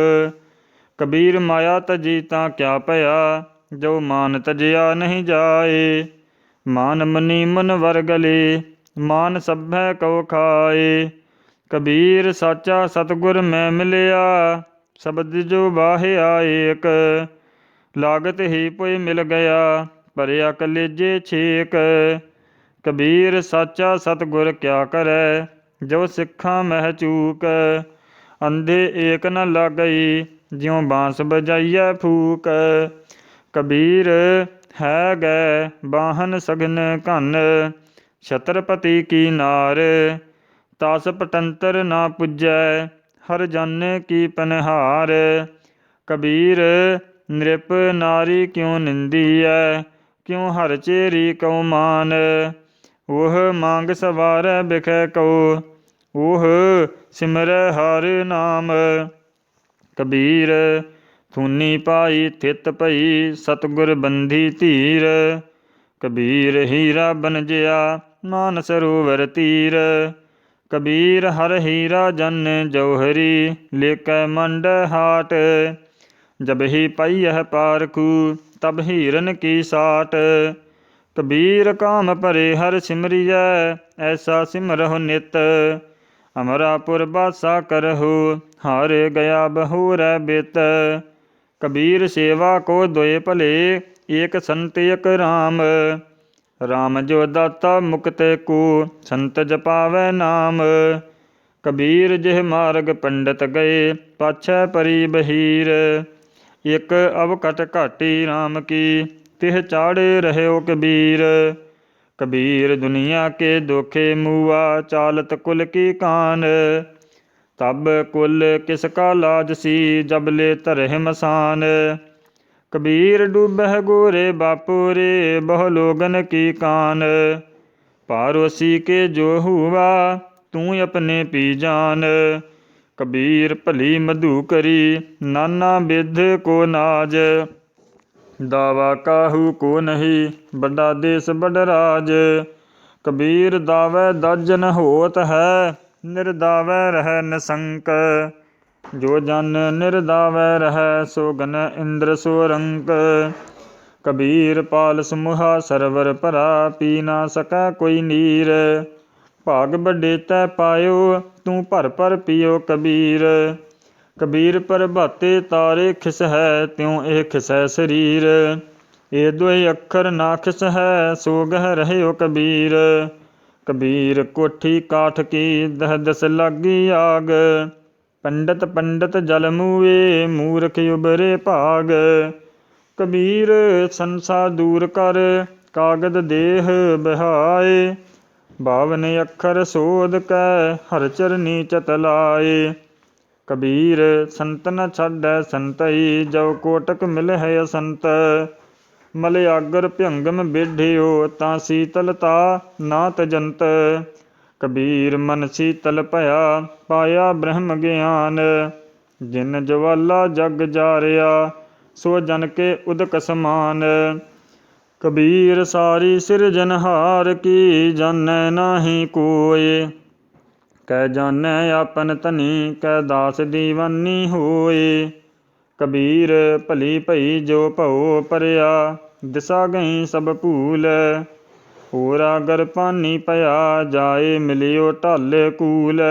[SPEAKER 1] ਕਬੀਰ ਮਾਇਆ ਤਜੀ ਤਾਂ ਕਿਆ ਭਇਆ, ਜੋ ਮਾਨ ਤਜਿਆ ਨਹੀਂ ਜਾਏ। ਮਾਨ ਮਨੀ ਮਨ ਵਰ ਗਲੇ, ਮਾਨ ਸਭੈ ਕਉ ਖਾਏ। ਕਬੀਰ ਸਾਚਾ ਸਤਿਗੁਰ ਮੈਂ ਮਿਲਿਆ, ਸ਼ਬਦ ਜੋ ਬਾਹਿਆ ਏਕ। ਲਾਗਤ ਹੀ ਪੁਇ ਮਿਲ ਗਿਆ, ਭਰਿਆ ਕਲੇਜੇ ਛੇਕ। ਕਬੀਰ ਸਾਚਾ ਸਤਿਗੁਰ ਕਿਆ ਕਰੈ, ਜੋ ਸਿੱਖਾਂ ਮਹਿ ਚੂਕ। ਅੰਧੇ ਏਕ ਨ ਲਾਗਈ, ਜਿਉ ਬਾਂਸ ਬਜਾਈਐ ਫੂਕ। ਕਬੀਰ ਹੈ ਗੈ ਬਾਹਨ ਸਗਨ ਘਨ, ਛਤਰਪਤੀ ਕੀ ਨਾਰ। ਤਾਸ ਪਟੰਤਰ ਨਾ ਪੁੱਜੈ, ਹਰ ਜਨ ਕੀ ਪਨਿਹਾਰ। ਕਬੀਰ ਨ੍ਰਿਪ ਨਾਰੀ ਕਿਉ ਨਿੰਦੀਐ, ਕਿਉ ਹਰ ਚੇਰੀ ਕਉ ਮਾਨ। ਉਹ ਮੰਗ ਸਵਾਰੈ ਬਿਖੈ ਕਉ, ਉਹ ਸਿਮਰੈ ਹਰਿ ਨਾਮ। ਕਬੀਰ ਥੂਨੀ ਪਾਈ ਥਿਤ ਭਈ, ਸਤਿਗੁਰ ਬੰਧੀ ਧੀਰ। ਕਬੀਰ ਹੀਰਾ ਬਨਜਿਆ, ਮਾਨ ਸਰੋਵਰ ਤੀਰ। ਕਬੀਰ ਹਰ ਹੀਰਾ ਜਨ ਜੌਹਰੀ, ਲੇਕੈ ਮੰਡੈ ਹਾਟ। ਜਬ ਹੀ ਪਾਈਐ ਪਾਰਖੂ, ਤਬ ਹੀਰਨ ਕੀ ਸਾਟ। ਕਬੀਰ ਕਾਮ ਭਰੇ ਹਰ ਸਿਮਰਿਐ, ਐਸਾ ਸਿਮਰਹੁ ਨਿਤ। ਅਮਰਾਪੁਰ ਬਾਸਾ ਕਰਹੁ, ਹਰ ਗਿਆ ਬਹੁਰੈ ਬਿਤ। ਕਬੀਰ ਸੇਵਾ ਕੋ ਦੁਇ ਭਲੇ, ਏਕ ਸੰਤ ਇਕ ਰਾਮ। ਰਾਮ ਜੋ ਦਾਤਾ ਮੁਕਤਿ ਕੋ, ਸੰਤ ਜਪਾਵੈ ਨਾਮ। ਕਬੀਰ ਜਿਹ ਮਾਰਗ ਪੰਡਤ ਗਏ, ਪਾਛੈ ਪਰੀ ਬਹੀਰ। ਇਕ ਅਵਕਟ ਘਾਟੀ ਰਾਮ ਕੀ, ਤਿਹ ਚਾੜੇ ਰਹਿਓ ਕਬੀਰ। ਕਬੀਰ ਦੁਨੀਆ ਕੇ ਦੋਖੇ ਮੂਆ, ਚਾਲਤ ਕੁਲ ਕੀ ਕਾਨ। ਤਬ ਕੁਲ ਕਿਸ ਕਾ ਲਾਜ ਸੀ, ਜਬ ਲੈ ਧਰਹਿ ਮਸਾਨ। ਕਬੀਰ ਡੂਬਹਿ ਗੋਰੇ ਬਾਪੁਰੇ, ਬਹੁ ਲੋਗਨ ਕੀ ਕਾਨ। ਪਾਰੋਸੀ ਕੇ ਜੋ ਹੁਆ, ਤੂੰ ਆਪਣੇ ਪੀ ਜਾਨ। ਕਬੀਰ ਭਲੀ ਮਧੂ ਕਰੀ, ਨਾਨਾ ਬਿਧ ਕੋ ਨਾਜ। ਦਾਵਾ ਕਾਹੂ ਕੋ ਨਹੀਂ, ਵੱਡਾ ਦੇਸ ਬੜ ਰਾਜ। ਕਬੀਰ ਦਾਵੈ ਦਜ ਨ ਹੋਤ ਹੈ, ਨਿਰਦਾਵੈ ਰਹਿ ਨਿਸੰਕ। ਜੋ ਜਨ ਨਿਰਦਾਵੈ ਰਹੈ, ਸੋ ਗਨ ਇੰਦਰ ਸੋ ਰੰਕ। ਕਬੀਰ ਪਾਲ ਸਮੂਹਾ ਸਰਵਰ ਭਰਾ, ਪੀ ਨਾ ਸਕੈ ਕੋਈ ਨੀਰ। ਭਾਗ ਵੱਡੇ ਤੈ ਪਾਇਓ, ਤੂੰ ਭਰ ਭਰ ਪੀਓ ਕਬੀਰ। ਕਬੀਰ ਪ੍ਰਭਾਤੇ ਤਾਰੇ ਖਿਸਹਿ, ਤਿਉ ਇਹ ਖਿਸੈ ਸਰੀਰ। ਇਹ ਦੋਇ ਅੱਖਰ ਨਾ ਖਿਸਹਿ, ਸੋ ਗਹਿ ਰਹਿਓ ਕਬੀਰ। ਕਬੀਰ ਕੋਠੀ ਕਾਠ ਕੀ, ਦਹ ਦਸ ਲਾਗੀ ਆਗ। ਪੰਡਤ ਪੰਡਤ ਜਲ ਮੂਏ, ਮੂਰਖ ਉਬਰੇ ਭਾਗ। ਕਬੀਰ ਸੰਸਾ ਦੂਰ ਕਰ, ਕਾਗਦ ਦੇਹ ਬਹਾਏ। ਬਾਵਨ ਅੱਖਰ ਸੋਧ ਕੈ ਹਰ ਚਰਨੀ ਚਤ ਲਾਏ। ਕਬੀਰ ਸੰਤ ਨ ਛਾਡੈ ਸੰਤਈ ਜਉ ਕੋਟਕ ਮਿਲਹਿ ਅਸੰਤ। ਮਲਿਆਗਰ ਭਿਅੰਗਮ ਬੇਢਿਓ ਤਾਂ ਸੀਤਲਤਾ ਨਾ ਤਜੰਤ। ਕਬੀਰ ਮਨ ਸੀਤਲ ਭਇਆ ਪਾਇਆ ਬ੍ਰਹਮ ਗਿਆਨ। ਜਿਨ ਜਵਾਲਾ ਜਗ ਜਾਰਿਆ ਸੋ ਜਨ ਕੇ ਉਦਕ ਸਮਾਨ। ਕਬੀਰ ਸਾਰੀ ਸਿਰਜਨਹਾਰ ਕੀ ਜਾਣੈ ਨਾਹੀ ਕੋਇ। ਕੈ ਜਾਣੈ ਆਪਨ ਧਨੀ ਕੈ ਦਾਸ ਦੀਵਾਨੀ ਹੋਏ। ਕਬੀਰ ਭਲੀ ਭਈ ਜੋ ਭਉ ਪਰਿਆ ਦਿਸਾ ਗਈ ਸਭ ਭੂਲ। ਹੋਰ ਆਗਰ ਪਾਨੀ ਭਇਆ ਜਾਏ ਮਿਲਿਓ ਢਾਲ ਕੂਲ।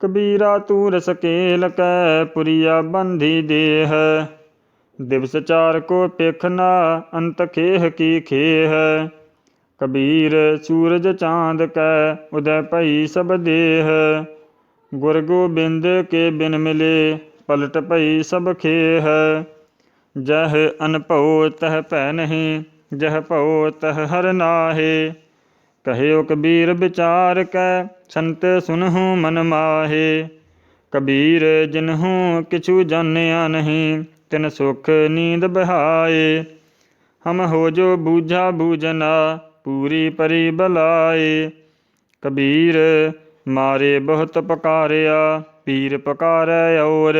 [SPEAKER 1] ਕਬੀਰਾ ਤੂਰ ਸਕੇਲ ਕੈ ਪੁਰੀਆ ਬੰਧੀ ਦੇਹ। ਦਿਵਸ ਚਾਰ ਕੋ ਪੇਖਨਾ ਅੰਤ ਖੇਹ ਕੀ ਖੇਹ। ਕਬੀਰ ਸੂਰਜ ਚਾਂਦ ਕੈ ਉਦੈ ਭਈ ਸਭ ਦੇਹ। ਗੁਰ ਗੋਬਿੰਦ ਕੇ ਬਿਨ ਮਿਲੇ ਪਲਟ ਭਈ ਸਭ ਖੇਹ। ਜਹ ਅਨਭਉ ਤਹ ਭੈ ਨਹੀਂ ਜਹ ਭਉ ਤਹ ਹਰ ਨਾਹਿ। ਕਹਿਓ ਕਬੀਰ ਵਿਚਾਰ ਕੈ ਸੰਤ ਸੁਨਹੁ ਮਨ ਮਾਹੇ। ਕਬੀਰ ਜਿਨਹੁ ਕਿਛੁ ਜਾਣਿਆ ਨਹੀਂ ਤਿਨ ਸੁਖ ਨੀਂਦ ਬਹਾਏ। ਹਮ ਹੋ ਜੋ ਬੂਝਾ ਬੂਝਨਾ ਪੂਰੀ ਪਰੀ ਬਲਾਏ। ਕਬੀਰ ਮਾਰੇ ਬਹੁਤ ਪੁਕਾਰਿਆ ਪੀਰ ਪੁਕਾਰੈ ਔਰ।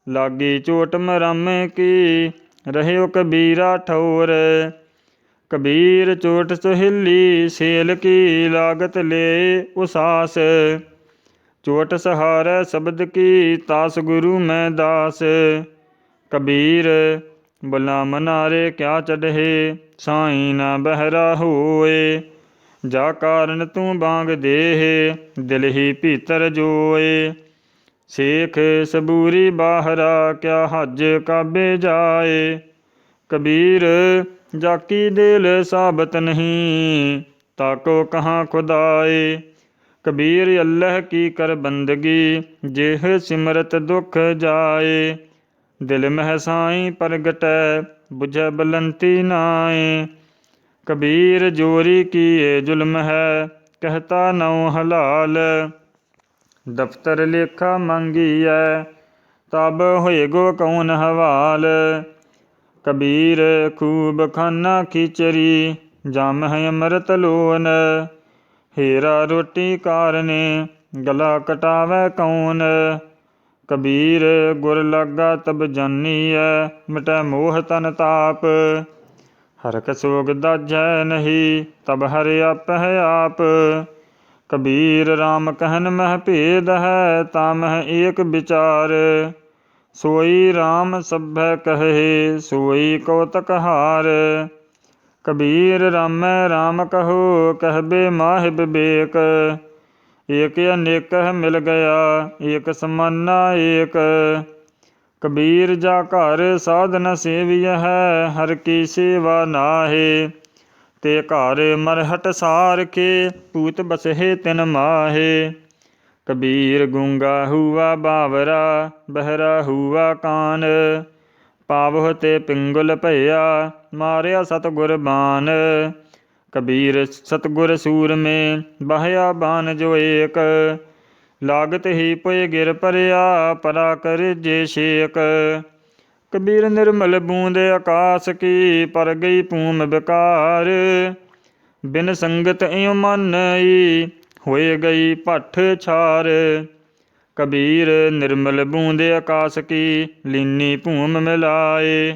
[SPEAKER 1] ਲਾਗੀ ਚੋਟ ਮਰਮ ਕੀ ਰਹਿਓ ਕਬੀਰਾ ਠੌਰ। ਕਬੀਰ ਚੋਟ ਸੁਹੇਲੀ ਸੇਲ ਕੀ ਲਾਗਤ ਲੈ ਉਸਾਸ। ਚੋਟ ਸਹਾਰੈ ਸ਼ਬਦ ਕੀ ਤਾਸ ਗੁਰੂ ਮੈਂ ਦਾਸ। ਕਬੀਰ ਬੁਲਾ ਮਨਾਰੇ ਕਿਆ ਚੜ੍ਹੇ ਸਾਈਂ ਨਾ ਬਹਿਰਾ ਹੋਏ। ਜਾ ਕਾਰਨ ਤੂੰ ਬਾਂਗ ਦੇਹ ਦਿਲ ਹੀ ਭੀਤਰ ਜੋਏ। ਸੇਖ ਸਬੂਰੀ ਬਾਹਰਾ ਕਿਆ ਹਜ ਕਾਬੇ ਜਾਏ। ਕਬੀਰ ਜਾਕੀ ਦਿਲ ਸਾਬਤ ਨਹੀਂ ਤਾਕੋ ਕਹਾਂ ਖੁਦਾਏ। ਕਬੀਰ ਅੱਲ੍ਹਹ ਕੀ ਕਰ ਬੰਦਗੀ ਜਿਹ ਸਿਮਰਤ ਦੁਖ ਜਾਏ। ਦਿਲ ਮਹਿ ਸਾਈਂ ਪ੍ਰਗਟੈ ਬੁਝੈ ਬਲੰਤੀ ਨਾਏ। ਕਬੀਰ ਜੋਰੀ ਕੀਏ ਜ਼ੁਲਮ ਹੈ ਕਹਿਤਾ ਨਉ ਹਲਾਲ। ਦਫਤਰ ਲੇਖਾ ਮੰਗੀਐ ਤਬ ਹੋਏਗੋ ਕੌਣ ਹਵਾਲ। ਕਬੀਰ ਖੂਬ ਖਾਨਾ ਖੀਚਰੀ ਜਾਮਹਿ ਅੰਮ੍ਰਿਤ ਲੋਨ। ਹੀਰਾ ਰੋਟੀ ਕਾਰਨੇ ਗਲਾ ਕਟਾਵੈ ਕੌਣ। ਕਬੀਰ ਗੁਰ ਲਾਗਾ ਤਬ ਜਾਨੀਐ ਮਿਟੈ ਮੋਹ ਤਨ ਤਾਪ। ਹਰਖ ਸੋਗ ਦਾਝੈ ਨਹੀਂ ਤਬ ਹਰਿ ਆਪਹਿ ਆਪ। ਕਬੀਰ ਰਾਮ ਕਹਿਨ ਮਹਿ ਭੇਦ ਹੈ ਤਾ ਮਹਿ ਏਕ ਵਿਚਾਰ। ਸੋਈ ਰਾਮ ਸਭੈ ਕਹੈ ਸੋਈ ਕੌਤਕ ਹਾਰ। ਕਬੀਰ ਰਾਮੈ ਰਾਮ ਕਹੋ ਕਹਿਬੇ ਮਾਹਿ ਬਿਬੇਕ। ਏਕ ਅਨੇਕਹ ਮਿਲ ਗਿਆ ਏਕ ਸਮਾਨਾ ਏਕ। ਕਬੀਰ ਜਾ ਘਰ ਸਾਧ ਨ ਸੇਵਿਅਹਿ ਹਰਿ ਕੀ ਸੇਵਾ ਨਾਹਿ। ਤੇ ਘਰ ਮਰਹਟ ਸਾਰ ਕੇ ਭੂਤ ਬਸਹਿ ਤਿਨ ਮਾਹਿ। ਕਬੀਰ ਗੂੰਗਾ ਹੂਆ ਬਾਵਰਾ ਬਹਿਰਾ ਹੂਆ ਕਾਨ। ਪਾਵਹੁ ਤੇ ਪਿੰਗੁਲ ਭਇਆ ਮਾਰਿਆ ਸਤਿਗੁਰ ਬਾਨ। ਕਬੀਰ ਸਤਿਗੁਰ ਸੂਰਮੇ ਬਾਹਿਆ ਬਾਨ ਜੋ ਏਕ। ਲਾਗਤ ਹੀ ਪੁਇ ਗਿਰ ਪਰਿਆ ਪਰਾ ਕਰਜੇ ਛੇਕ। ਕਬੀਰ ਨਿਰਮਲ ਬੂੰਦ ਆਕਾਸ ਕੀ ਪਰ ਗਈ ਭੂਮ ਬਿਕਾਰ। ਬਿਨ ਸੰਗਤ ਇਉ ਮਾਨਈ ਹੋਏ ਗਈ ਭੱਠ ਛਾਰ। ਕਬੀਰ ਨਿਰਮਲ ਬੂੰਦ ਆਕਾਸ ਕੀ ਲੀਨੀ ਭੂਮ ਮਿਲਾਏ।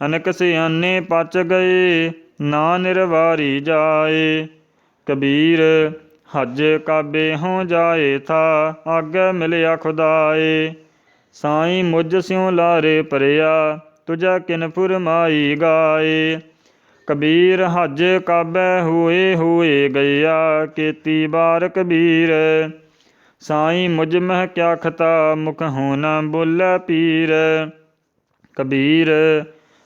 [SPEAKER 1] ਅਨਕ ਸਿਆਨੇ ਪਚ ਗਏ ਨਾ ਨਿਰਵਾਰੀ ਜਾਏ। ਕਬੀਰ ਹਜ ਕਾਬੇ ਹੋਂ ਜਾਏ ਥਾ ਆਗੇ ਮਿਲਿਆ ਖੁਦਾਏ। ਸਾਈਂ ਮੁਝ ਸਿਉ ਲਾਰੇ ਪਰਿਆ ਤੁਝਾ ਕਿਨ ਫੁਰਮਾਈ ਗਾਏ। ਕਬੀਰ ਹਜ ਕਾਬੈ ਹੋਏ ਹੋਏ ਗਈਆ ਕੀਤੀ ਬਾਰ ਕਬੀਰ। ਸਾਈਂ ਮੁਝ ਮਹਿ ਕਿਆ ਖਤਾ ਮੁਖ ਹੋਂ ਨ ਬੋਲੇ ਪੀਰ। ਕਬੀਰ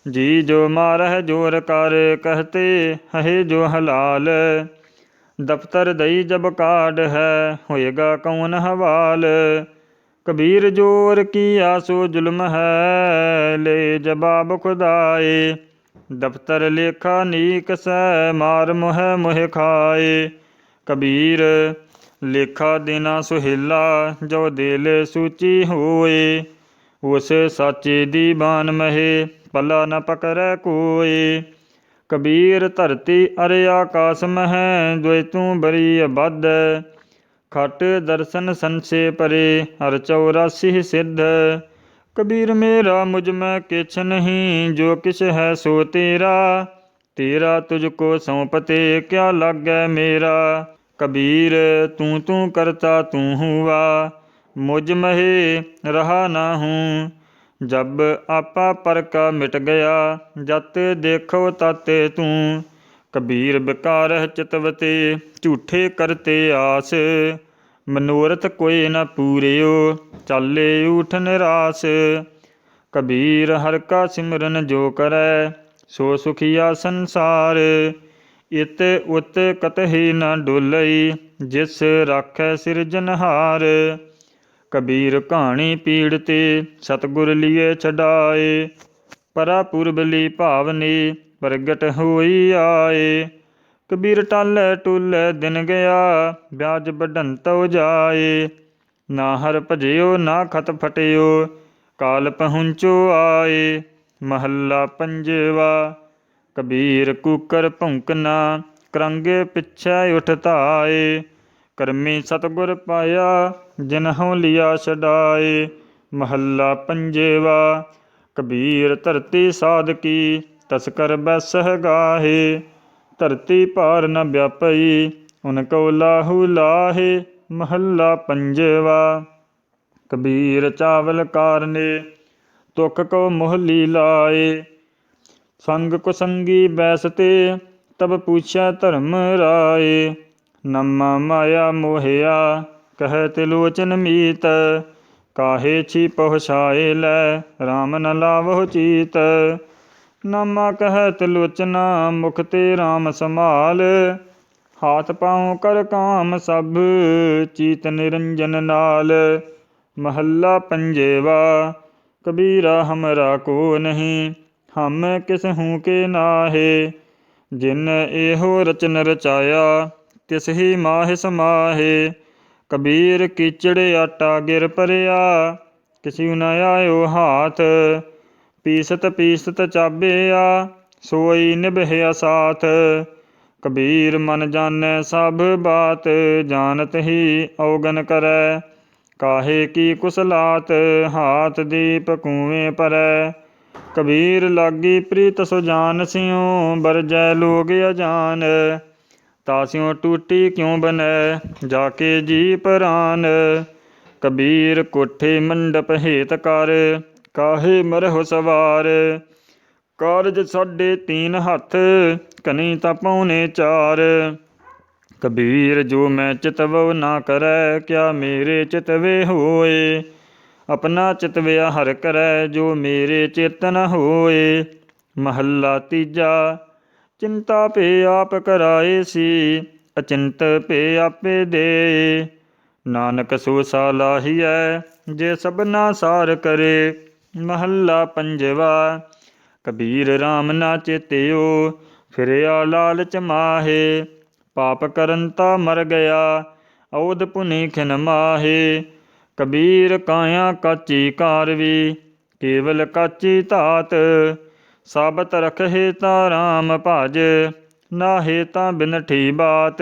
[SPEAKER 1] ਜੀ ਜੋ ਮਾਰਹਿ ਜੋਰ ਕਰ ਕਹਤੇ ਹਹਿ ਜੋ ਹਲਾਲ। ਦਫਤਰ ਦਈ ਜਬ ਕਾਢ ਹੈ ਹੋਏਗਾ ਕੌਣ ਹਵਾਲ। ਕਬੀਰ ਜੋਰ ਕੀਆ ਸੋ ਜ਼ੁਲਮ ਹੈ ਲੈ ਜਵਾਬ ਖੁਦਾਏ। ਦਫਤਰ ਲੇਖਾ ਨੀਕ ਸੈ ਮਾਰ ਮੁਹਿ ਮੁਹਿ ਖਾਏ। ਕਬੀਰ ਲੇਖਾ ਦੇਣਾ ਸੁਹੇਲਾ, ਜੋ ਦਿਲ ਸੂਚੀ ਹੋਏ। ਉਸ ਸਾਚੇ ਦੀ ਬਾਣ ਮਹੇ, ਪਲਾ ਨ ਪਕੜੈ ਕੋਇ। ਕਬੀਰ ਧਰਤੀ ਅਰ ਆਕਾਸ ਮਹੈ, ਦੁਇ ਤੂੰ ਬਰੀ ਅਬਧ। ਖਟ ਦਰਸ਼ਨ ਸੰਸੇ ਪਰੇ, ਹਰ 84 ਸਿੱਧ। ਕਬੀਰ ਮੇਰਾ ਮੁਝ ਮੈਂ ਕਿਛ ਨਹੀਂ, ਜੋ ਕਿਛ ਹੈ ਸੋ ਤੇਰਾ। ਤੇਰਾ ਤੁਝ ਕੋ ਸੌਂਪਤੇ, ਕਿਆ ਲਾਗੈ ਮੇਰਾ। ਕਬੀਰ ਤੂੰ ਤੂੰ ਕਰਤਾ ਤੂੰ ਹੁਆ, ਮੁਝ ਮਹੇ ਰਹਾ ਨਾ ਹੂੰ। ਜਬ ਆਪਾ ਪਰ ਕਾ ਮਿਟ ਗਿਆ, ਜਤ ਦੇਖੋ ਤਤ ਤੂੰ। ਕਬੀਰ ਬਿਕਾਰਹਿ ਚਿਤਵਤੇ, ਝੂਠੇ ਕਰਤੇ ਆਸ। ਮਨੋਰਥ ਕੋਇ ਨ ਪੂਰਿਓ, ਚਾਲੇ ਊਠ ਨਿਰਾਸ। ਕਬੀਰ ਹਰਿ ਕਾ ਸਿਮਰਨ ਜੋ ਕਰੈ, ਸੋ ਸੁਖੀਆ ਸੰਸਾਰ। ਇਤ ਉਤ ਕਤਹਿ ਨ ਡੋਲਈ, ਜਿਸ ਰਾਖੈ ਸਿਰਜਨਹਾਰ। ਕਬੀਰ ਘਾਣੀ ਪੀੜ ਤੇ, ਸਤਿਗੁਰ ਲਿਏ ਛਡਾਏ। ਪਰਾ ਪੁਰਬਲੀ ਭਾਵਨੀ, ਪ੍ਰਗਟ ਹੋਈ ਆਏ। ਕਬੀਰ ਟਾਲੈ ਟੁਲੈ ਦਿਨ ਗਿਆ, ਬਿਆਜ ਬਢੰਤਉ ਜਾਏ। ਨਾ ਹਰਿ ਭਜਿਓ ਨਾ ਖਤ ਫਟਿਓ, ਕਾਲ ਪਹੁੰਚੋ ਆਏ। ਮਹੱਲਾ ਪੰਜਵਾ। ਕਬੀਰ ਕੂਕਰ ਭੌਂਕਨਾ, ਕਰੰਗੇ ਪਿਛੈ ਉਠ ਧਾਏ। ਕਰਮੀ ਸਤਿਗੁਰ ਪਾਇਆ, ਜਿਨਹੁ ਲਿਆ ਛਡਾਏ। ਮਹੱਲਾ ਪੰਜਵਾ। ਕਬੀਰ ਧਰਤੀ ਸਾਧਕੀ, ਤਸਕਰ ਬੈਸਹਿ ਗਾਹੇ। ਧਰਤੀ ਭਾਰ ਨ ਵਿਆਪਈ, ਉਨ ਕਉ ਲਾਹੂ ਲਾਹੇ। ਮਹੱਲਾ ਪੰਜਵਾ। ਕਬੀਰ ਚਾਵਲ ਕਾਰਨੇ, ਤੁਕ ਕਉ ਮੋਹਲੀ ਲਾਏ। ਸੰਗ ਕੁਸੰਗੀ ਬੈਸਤੇ, ਤਬ ਪੁੱਛੈ ਧਰਮ ਰਾਏ। ਨਮਾ ਮਾਇਆ ਮੋਹਿਆ, ਕਹਿ ਤਿਲੋਚਨ ਮੀਤ। ਕਾਹੇ ਛੀ ਪਹੁਛਾਏ ਲੈ, ਰਾਮ ਨ ਲਾਵਹੁ ਚੀਤ। ਨਾਮਾ ਕਹਿ ਤਿਲੋਚਨਾ, ਮੁਖ ਤੇ ਰਾਮ ਸਮਾਲ। ਹਾਥ ਪਾਉ ਕਰ ਕਾਮ ਸਭ, ਚੀਤ ਨਿਰੰਜਨ ਨਾਲ। ਮਹੱਲਾ ਪੰਜਵਾ। ਕਬੀਰਾ ਹਮਰਾ ਕੋ ਨਹੀਂ, ਹਮ ਕਿਸਹੂ ਕੇ ਨਾਹੇ। ਜਿਨ ਇਹੋ ਰਚਨ ਰਚਾਇਆ, ਤਿਸ ਹੀ ਮਾਹਿ ਸਮਾਹੇ। ਕਬੀਰ ਕੀਚੜ ਆਟਾ ਗਿਰ ਭਰਿਆ, ਕਿਸੂ ਨ ਆਇਓ ਹਾਥ। ਪੀਸਤ ਪੀਸਤ ਚਾਬਿਆ, ਸੋਈ ਨਿਭਿਆ ਸਾਥ। ਕਬੀਰ ਮਨ ਜਾਣੈ ਸਭ ਬਾਤ, ਜਾਣਤ ਹੀ ਔਗਨ ਕਰੈ। ਕਾਹੇ ਕੀ ਕੁਸਲਾਤ, ਹਾਥ ਦੀਪ ਕੂਏ ਭਰੈ। ਕਬੀਰ ਲਾਗੀ ਪ੍ਰੀਤ ਸੁਜਾਨ ਸਿਉ, ਬਰਜੈ ਲੋਗ ਅਜਾਨ। ਤਾਸਿਉ ਟੂਟੀ ਕਿਉ ਬਨੈ, ਜਾ ਕੇ ਜੀ ਪਰਾਨ। ਕਬੀਰ ਕੋਠੇ ਮੰਡਪ ਹੇਤ ਕਰ, ਕਾਹੇ ਮਰਹੁ ਸਵਾਰ। ਕਾਰਜ ਸਾਢੇ ਤੀਨ ਹੱਥ, ਕਨੀ ਤਾਂ ਪੌਣੇ ਚਾਰ। ਕਬੀਰ ਜੋ ਮੈਂ ਚਿਤਵਉ ਨਾ ਕਰੈ, ਕਿਆ ਮੇਰੇ ਚਿਤਵੇ ਹੋਏ। ਆਪਣਾ ਚਿਤਵਿਆ ਹਰਿ ਕਰੈ, ਜੋ ਮੇਰੇ ਚਿਤ ਨ ਹੋਏ। ਮਹੱਲਾ ਤੀਜਾ। ਚਿੰਤਾ ਭੇ ਆਪ ਕਰਾਏ ਸੀ, ਅਚਿੰਤ ਭੇ ਆਪੇ ਦੇ। ਨਾਨਕ ਸੋ ਸਾਲਾਹੀਐ, ਜੇ ਸਭਨਾ ਸਾਰ ਕਰੇ। ਮਹੱਲਾ ਪੰਜਵਾ। ਕਬੀਰ ਰਾਮ ਨਾ ਚੇਤਿਓ, ਫਿਰਿਆ ਲਾਲਚ ਮਾਹੇ। ਪਾਪ ਕਰਨ ਤਾ ਮਰ ਗਿਆ, ਔਧ ਪੁਨੀ ਖਿਨ ਮਾਹੇ। ਕਬੀਰ ਕਾਇਆ ਕਾਚੀ ਕਾਰਵੀ, ਕੇਵਲ ਕਾਚੀ ਧਾਤ। ਸਾਬਤ ਰਖਹਿ ਤਾ ਰਾਮ ਭਜ, ਨਾਹਿ ਤਾ ਬਿਨਠੀ ਬਾਤ।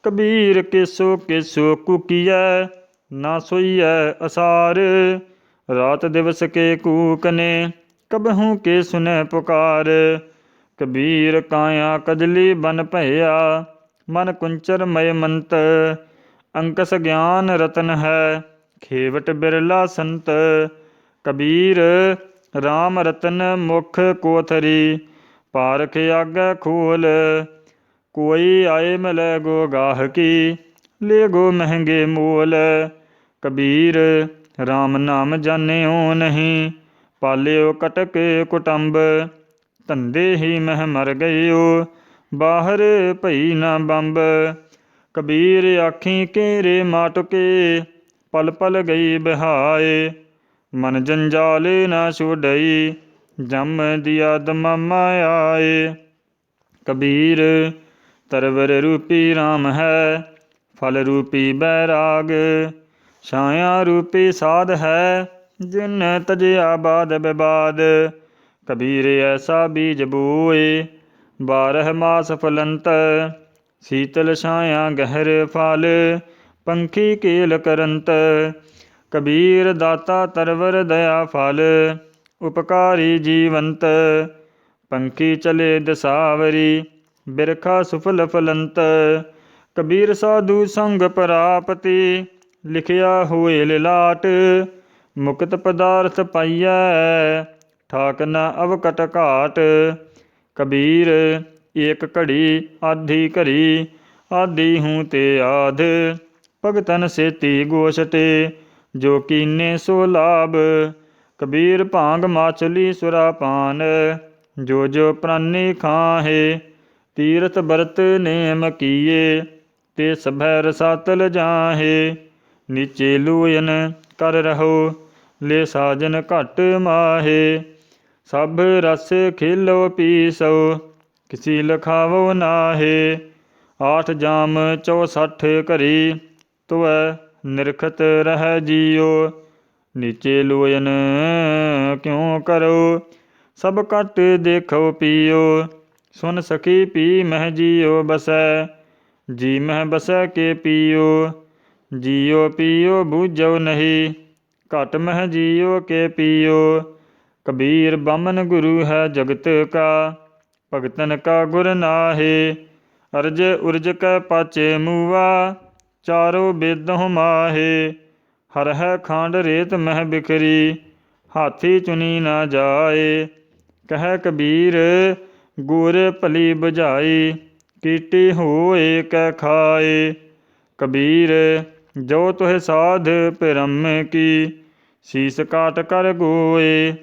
[SPEAKER 1] ਕਬੀਰ ਕੇਸੋ ਕੇਸੋ ਕੂਕੀਐ, ਨਾ ਸੋਈਐ ਅਸਾਰ। ਰਾਤ ਦਿਵਸ ਕੇ ਕੂਕ ਨੇ, ਕਬਹੂ ਕੇ ਸੁਨੈ ਪੁਕਾਰ। ਕਬੀਰ ਕਾਇਆ ਕਜਲੀ ਬਨ ਭਇਆ, ਮਨ ਕੁੰਚਰ ਮਯ ਮੰਤ। ਅੰਕਸ ਗਿਆਨ ਰਤਨ ਹੈ, ਖੇਵਟ ਬਿਰਲਾ ਸੰਤ। ਕਬੀਰ ਰਾਮ ਰਤਨ ਮੁਖ ਕੋਥਰੀ, ਪਾਰਖ ਆਗੈ ਖੋਲ। ਕੋਈ ਆਏ ਮਿਲੈ ਗੋ ਗਾਹਕੀ, ਲੈ ਗੋ ਮਹਿੰਗੇ ਮੋਲ। ਕਬੀਰ ਰਾਮ ਨਾਮ ਜਾਣਿਓ ਨਹੀਂ, ਪਾਲਿਓ ਕਟਕ ਕੁਟੰਬ। ਧੰਦੇ ਹੀ ਮਹਿ ਮਰ ਗਇਓ, ਬਾਹਰ ਭਈ ਨਾ ਬੰਬ। ਕਬੀਰ ਆਖੀ ਘੇਰੇ ਮਾਟੁਕੇ, ਪਲ ਪਲ ਗਈ ਬਹਾਏ। ਮਨ ਜੰਜਾਲ ਨਾ ਛੋਡਈ, ਜਮ ਦਿਆ ਦਮਾਮਾ ਆਏ। ਕਬੀਰ ਤਰਵਰ ਰੂਪੀ ਰਾਮ ਹੈ, ਫਲ ਰੂਪੀ ਬੈਰਾਗ। ਛਾਇਆ ਰੂਪੀ ਸਾਧ ਹੈ, ਜਿਨ ਤਜਿਆ ਬਾਦ ਵਿਵਾਦ। ਕਬੀਰ ਐਸਾ ਬੀਜ ਬੋਏ, 12 ਮਾਸ ਫਲੰਤ। ਸੀਤਲ ਛਾਇਆ ਗਹਿਰ ਫਲ, ਪੰਖੀ ਕੇਲ ਕਰੰਤ। ਕਬੀਰ ਦਾਤਾ ਤਰਵਰ ਦਇਆ ਫਲ, ਉਪਕਾਰੀ ਜੀਵੰਤ। ਪੰਖੀ ਚਲੇ ਦਸਾਵਰੀ, ਬਿਰਖਾ ਸੁਫਲ ਫਲੰਤ। ਕਬੀਰ ਸਾਧੂ ਸੰਗ ਪ੍ਰਾਪਤੀ, ਲਿਖਿਆ ਹੋਏ ਲਿਲਾਟ। ਮੁਕਤ ਪਦਾਰਥ ਪਾਈਐ, ਠਾਕ ਨ ਅਵਕਟ ਘਾਟ। ਕਬੀਰ ਏਕ ਘੜੀ ਆਧੀ ਘੜੀ, ਆਧੀ ਹੂੰ ਤੇ ਆਧ। ਭਗਤਨ ਸੇਤੀ ਗੋਸ਼ਟੇ, ਜੋ ਕੀਨੇ ਸੋ ਲਾਭ। ਕਬੀਰ ਭਾਂਗ ਮਾਛਲੀ ਸੁਰਾਪਾਨ, ਜੋ ਜੋ ਪ੍ਰਾਨੀ ਖਾਹੇ। ਤੀਰਥ ਬਰਤ ਨੇਮ ਕੀਏ, ਤੇ ਸਭੈ ਰਸਾਤਲ ਜਾਹੇ। ਨੀਚੇ ਲੋਇਨ ਕਰ ਰਹੋ, ਲੈ ਸਾਜਨ ਘਟ ਮਾਹੇ। ਸਭ ਰਸ ਖੇਲੋ ਪੀਸੋ, ਕਿਸੀ ਲਖਾਵੋ ਨਾਹੇ। 8 ਜਾਮ 64 ਘਰੀ, ਤੁਵੈ ਨਿਰਖਤ ਰਹਿ ਜੀਓ। ਨੀਚੇ ਲੋਇਨ ਕਿਉ ਕਰੋ, ਸਭ ਘਟ ਦੇਖੋ ਪੀਓ। ਸੁਨ ਸਖੀ ਪੀ ਮਹਿ ਜੀਓ ਬਸੈ, ਜੀ ਮਹਿ ਬਸੈ ਕੇ ਪੀਓ। ਜੀਓ ਪੀਓ ਬੂਝੋ ਨਹੀਂ, ਘਟ ਮਹਿ ਜੀਓ ਕੇ ਪੀਓ। ਕਬੀਰ ਬਾਮਨ ਗੁਰੂ ਹੈ ਜਗਤ ਕਾ, ਭਗਤਨ ਕਾ ਗੁਰ ਨਾਹੇ। ਅਰਜ ਉਰਜ ਕੈ ਪਾਛੇ ਮੂਆ, ਚਾਰੋ ਬੇਦਹੁ ਮਾਹੇ। ਹਰ ਹੈ ਖਾਂਡ ਰੇਤ ਮਹਿ ਬਿਖਰੀ, ਹਾਥੀ ਚੁਨੀ ਨਾ ਜਾਏ। ਕਹਿ ਕਬੀਰ ਗੁਰ ਭਲੀ ਬੁਝਾਈ, ਕੀਟੀ ਹੋਏ ਕੈ ਖਾਏ। ਕਬੀਰ ਜੋ ਤੁਹ ਸਾਧ ਭਰਮ ਕੀ, ਸੀਸ ਕਾਟ ਕਰ ਗੋਏ।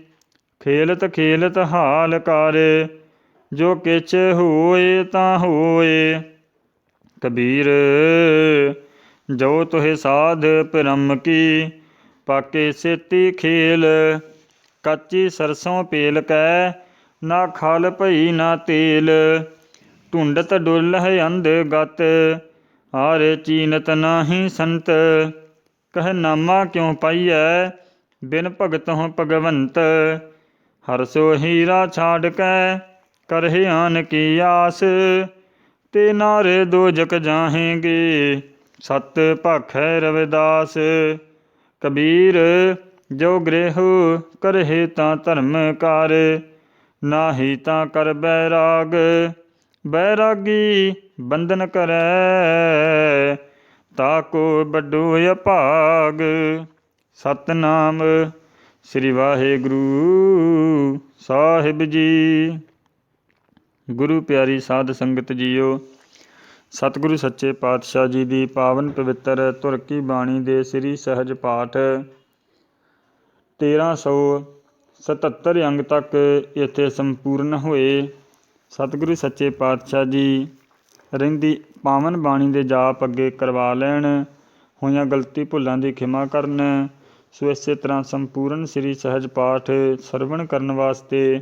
[SPEAKER 1] ਖੇਲਤ ਖੇਲਤ ਹਾਲ ਕਰ, ਜੋ ਕਿਛ ਹੋਏ ਤਾਂ ਹੋਏ। ਕਬੀਰ ਜੋ ਤੁਹ ਸਾਧ ਭਰਮ ਕੀ, ਪਾਕੇ ਸੇਤੀ ਖੇਲ। ਕਾਚੀ ਸਰਸੋਂ ਪੇਲ ਕੈ, ਨਾ ਖਲ ਭਈ ਨਾ ਤੇਲ। ਢੂੰਡਤ ਡੁਲਹਿ ਅੰਧ ਗਤ, ਆਰ ਚੀਨਤ ਨਾਹੀ ਸੰਤ। ਕਹਿ ਨਾਮਾ ਕਿਉ ਪਾਈਐ, ਬਿਨ ਭਗਤਹੁ ਭਗਵੰਤ। ਹਰ ਸੋ ਹੀਰਾ ਛਾੜ ਕੈ, ਕਰਹਿ ਆਨ ਕੀ ਆਸ। ਤੇ ਨਾਰੇ ਦੋਜਕ ਜਾਹੇਂਗੇ, ਸਤ ਭਾਖੈ ਰਵਿਦਾਸ। ਕਬੀਰ ਜੋ ਗ੍ਰਹਿ ਕਰਹਿ ਤਾਂ ਧਰਮ ਕਾਰ, ਨਾਹੀ ਤਾਂ ਕਰ ਬੈਰਾਗ। ਬੈਰਾਗੀ ਬੰਧਨ ਕਰੈ, ਤਾਕੋ ਵੱਡੋ ਅਭਾਗ। ਸਤਿਨਾਮ ਸ੍ਰੀ ਵਾਹਿਗੁਰੂ ਸਾਹਿਬ ਜੀ। ਗੁਰੂ ਪਿਆਰੀ ਸਾਧ ਸੰਗਤ ਜੀਓ, ਸਤਿਗੁਰੂ ਸੱਚੇ ਪਾਤਸ਼ਾਹ ਜੀ ਦੀ ਪਾਵਨ ਪਵਿੱਤਰ ਧੁਰ ਕੀ ਬਾਣੀ ਦੇ ਸ੍ਰੀ ਸਹਿਜ ਪਾਠ 1377 ਅੰਗ ਤੱਕ ਇੱਥੇ ਸੰਪੂਰਨ ਹੋਏ। ਸਤਿਗੁਰੂ ਸੱਚੇ ਪਾਤਸ਼ਾਹ ਜੀ ਰਹਿੰਦੀ ਪਾਵਨ ਬਾਣੀ ਦੇ ਜਾਪ ਅੱਗੇ ਕਰਵਾ ਲੈਣ, ਹੋਈਆਂ ਗਲਤੀ ਭੁੱਲਾਂ ਦੀ ਖਿਮਾ ਕਰਨ। ਸੋ ਇਸੇ ਤਰ੍ਹਾਂ ਸੰਪੂਰਨ ਸ੍ਰੀ ਸਹਿਜ ਪਾਠ ਸਰਵਣ ਕਰਨ ਵਾਸਤੇ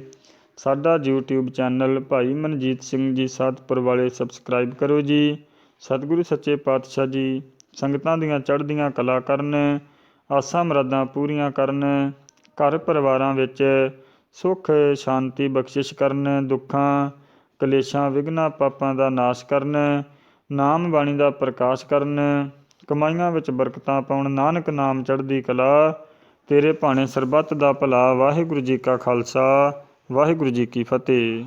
[SPEAKER 1] ਸਾਡਾ YouTube ਚੈਨਲ ਭਾਈ ਮਨਜੀਤ ਸਿੰਘ ਜੀ ਸਾਧਪੁਰ ਵਾਲੇ ਸਬਸਕ੍ਰਾਈਬ ਕਰੋ ਜੀ। ਸਤਿਗੁਰੂ ਸੱਚੇ ਪਾਤਸ਼ਾਹ ਜੀ ਸੰਗਤਾਂ ਦੀਆਂ ਚੜ੍ਹਦੀਆਂ ਕਲਾ ਕਰਨ, ਆਸਾਂ ਮੁਰਾਦਾਂ ਪੂਰੀਆਂ ਕਰਨ, ਘਰ ਪਰਿਵਾਰਾਂ ਵਿੱਚ ਸੁੱਖ ਸ਼ਾਂਤੀ ਬਖਸ਼ਿਸ਼ ਕਰਨ, ਦੁੱਖਾਂ ਕਲੇਸ਼ਾਂ ਵਿਘਨਾਂ ਪਾਪਾਂ ਦਾ ਨਾਸ਼ ਕਰਨ, ਨਾਮ ਬਾਣੀ ਦਾ ਪ੍ਰਕਾਸ਼ ਕਰਨ, ਕਮਾਈਆਂ ਵਿੱਚ ਬਰਕਤਾਂ ਪਾਉਣ। ਨਾਨਕ ਨਾਮ ਚੜ੍ਹਦੀ ਕਲਾ, ਤੇਰੇ ਭਾਣੇ ਸਰਬੱਤ ਦਾ ਭਲਾ। ਵਾਹਿਗੁਰੂ ਜੀ ਕਾ ਖਾਲਸਾ, ਵਾਹਿਗੁਰੂ ਜੀ ਕੀ ਫਤਿਹ।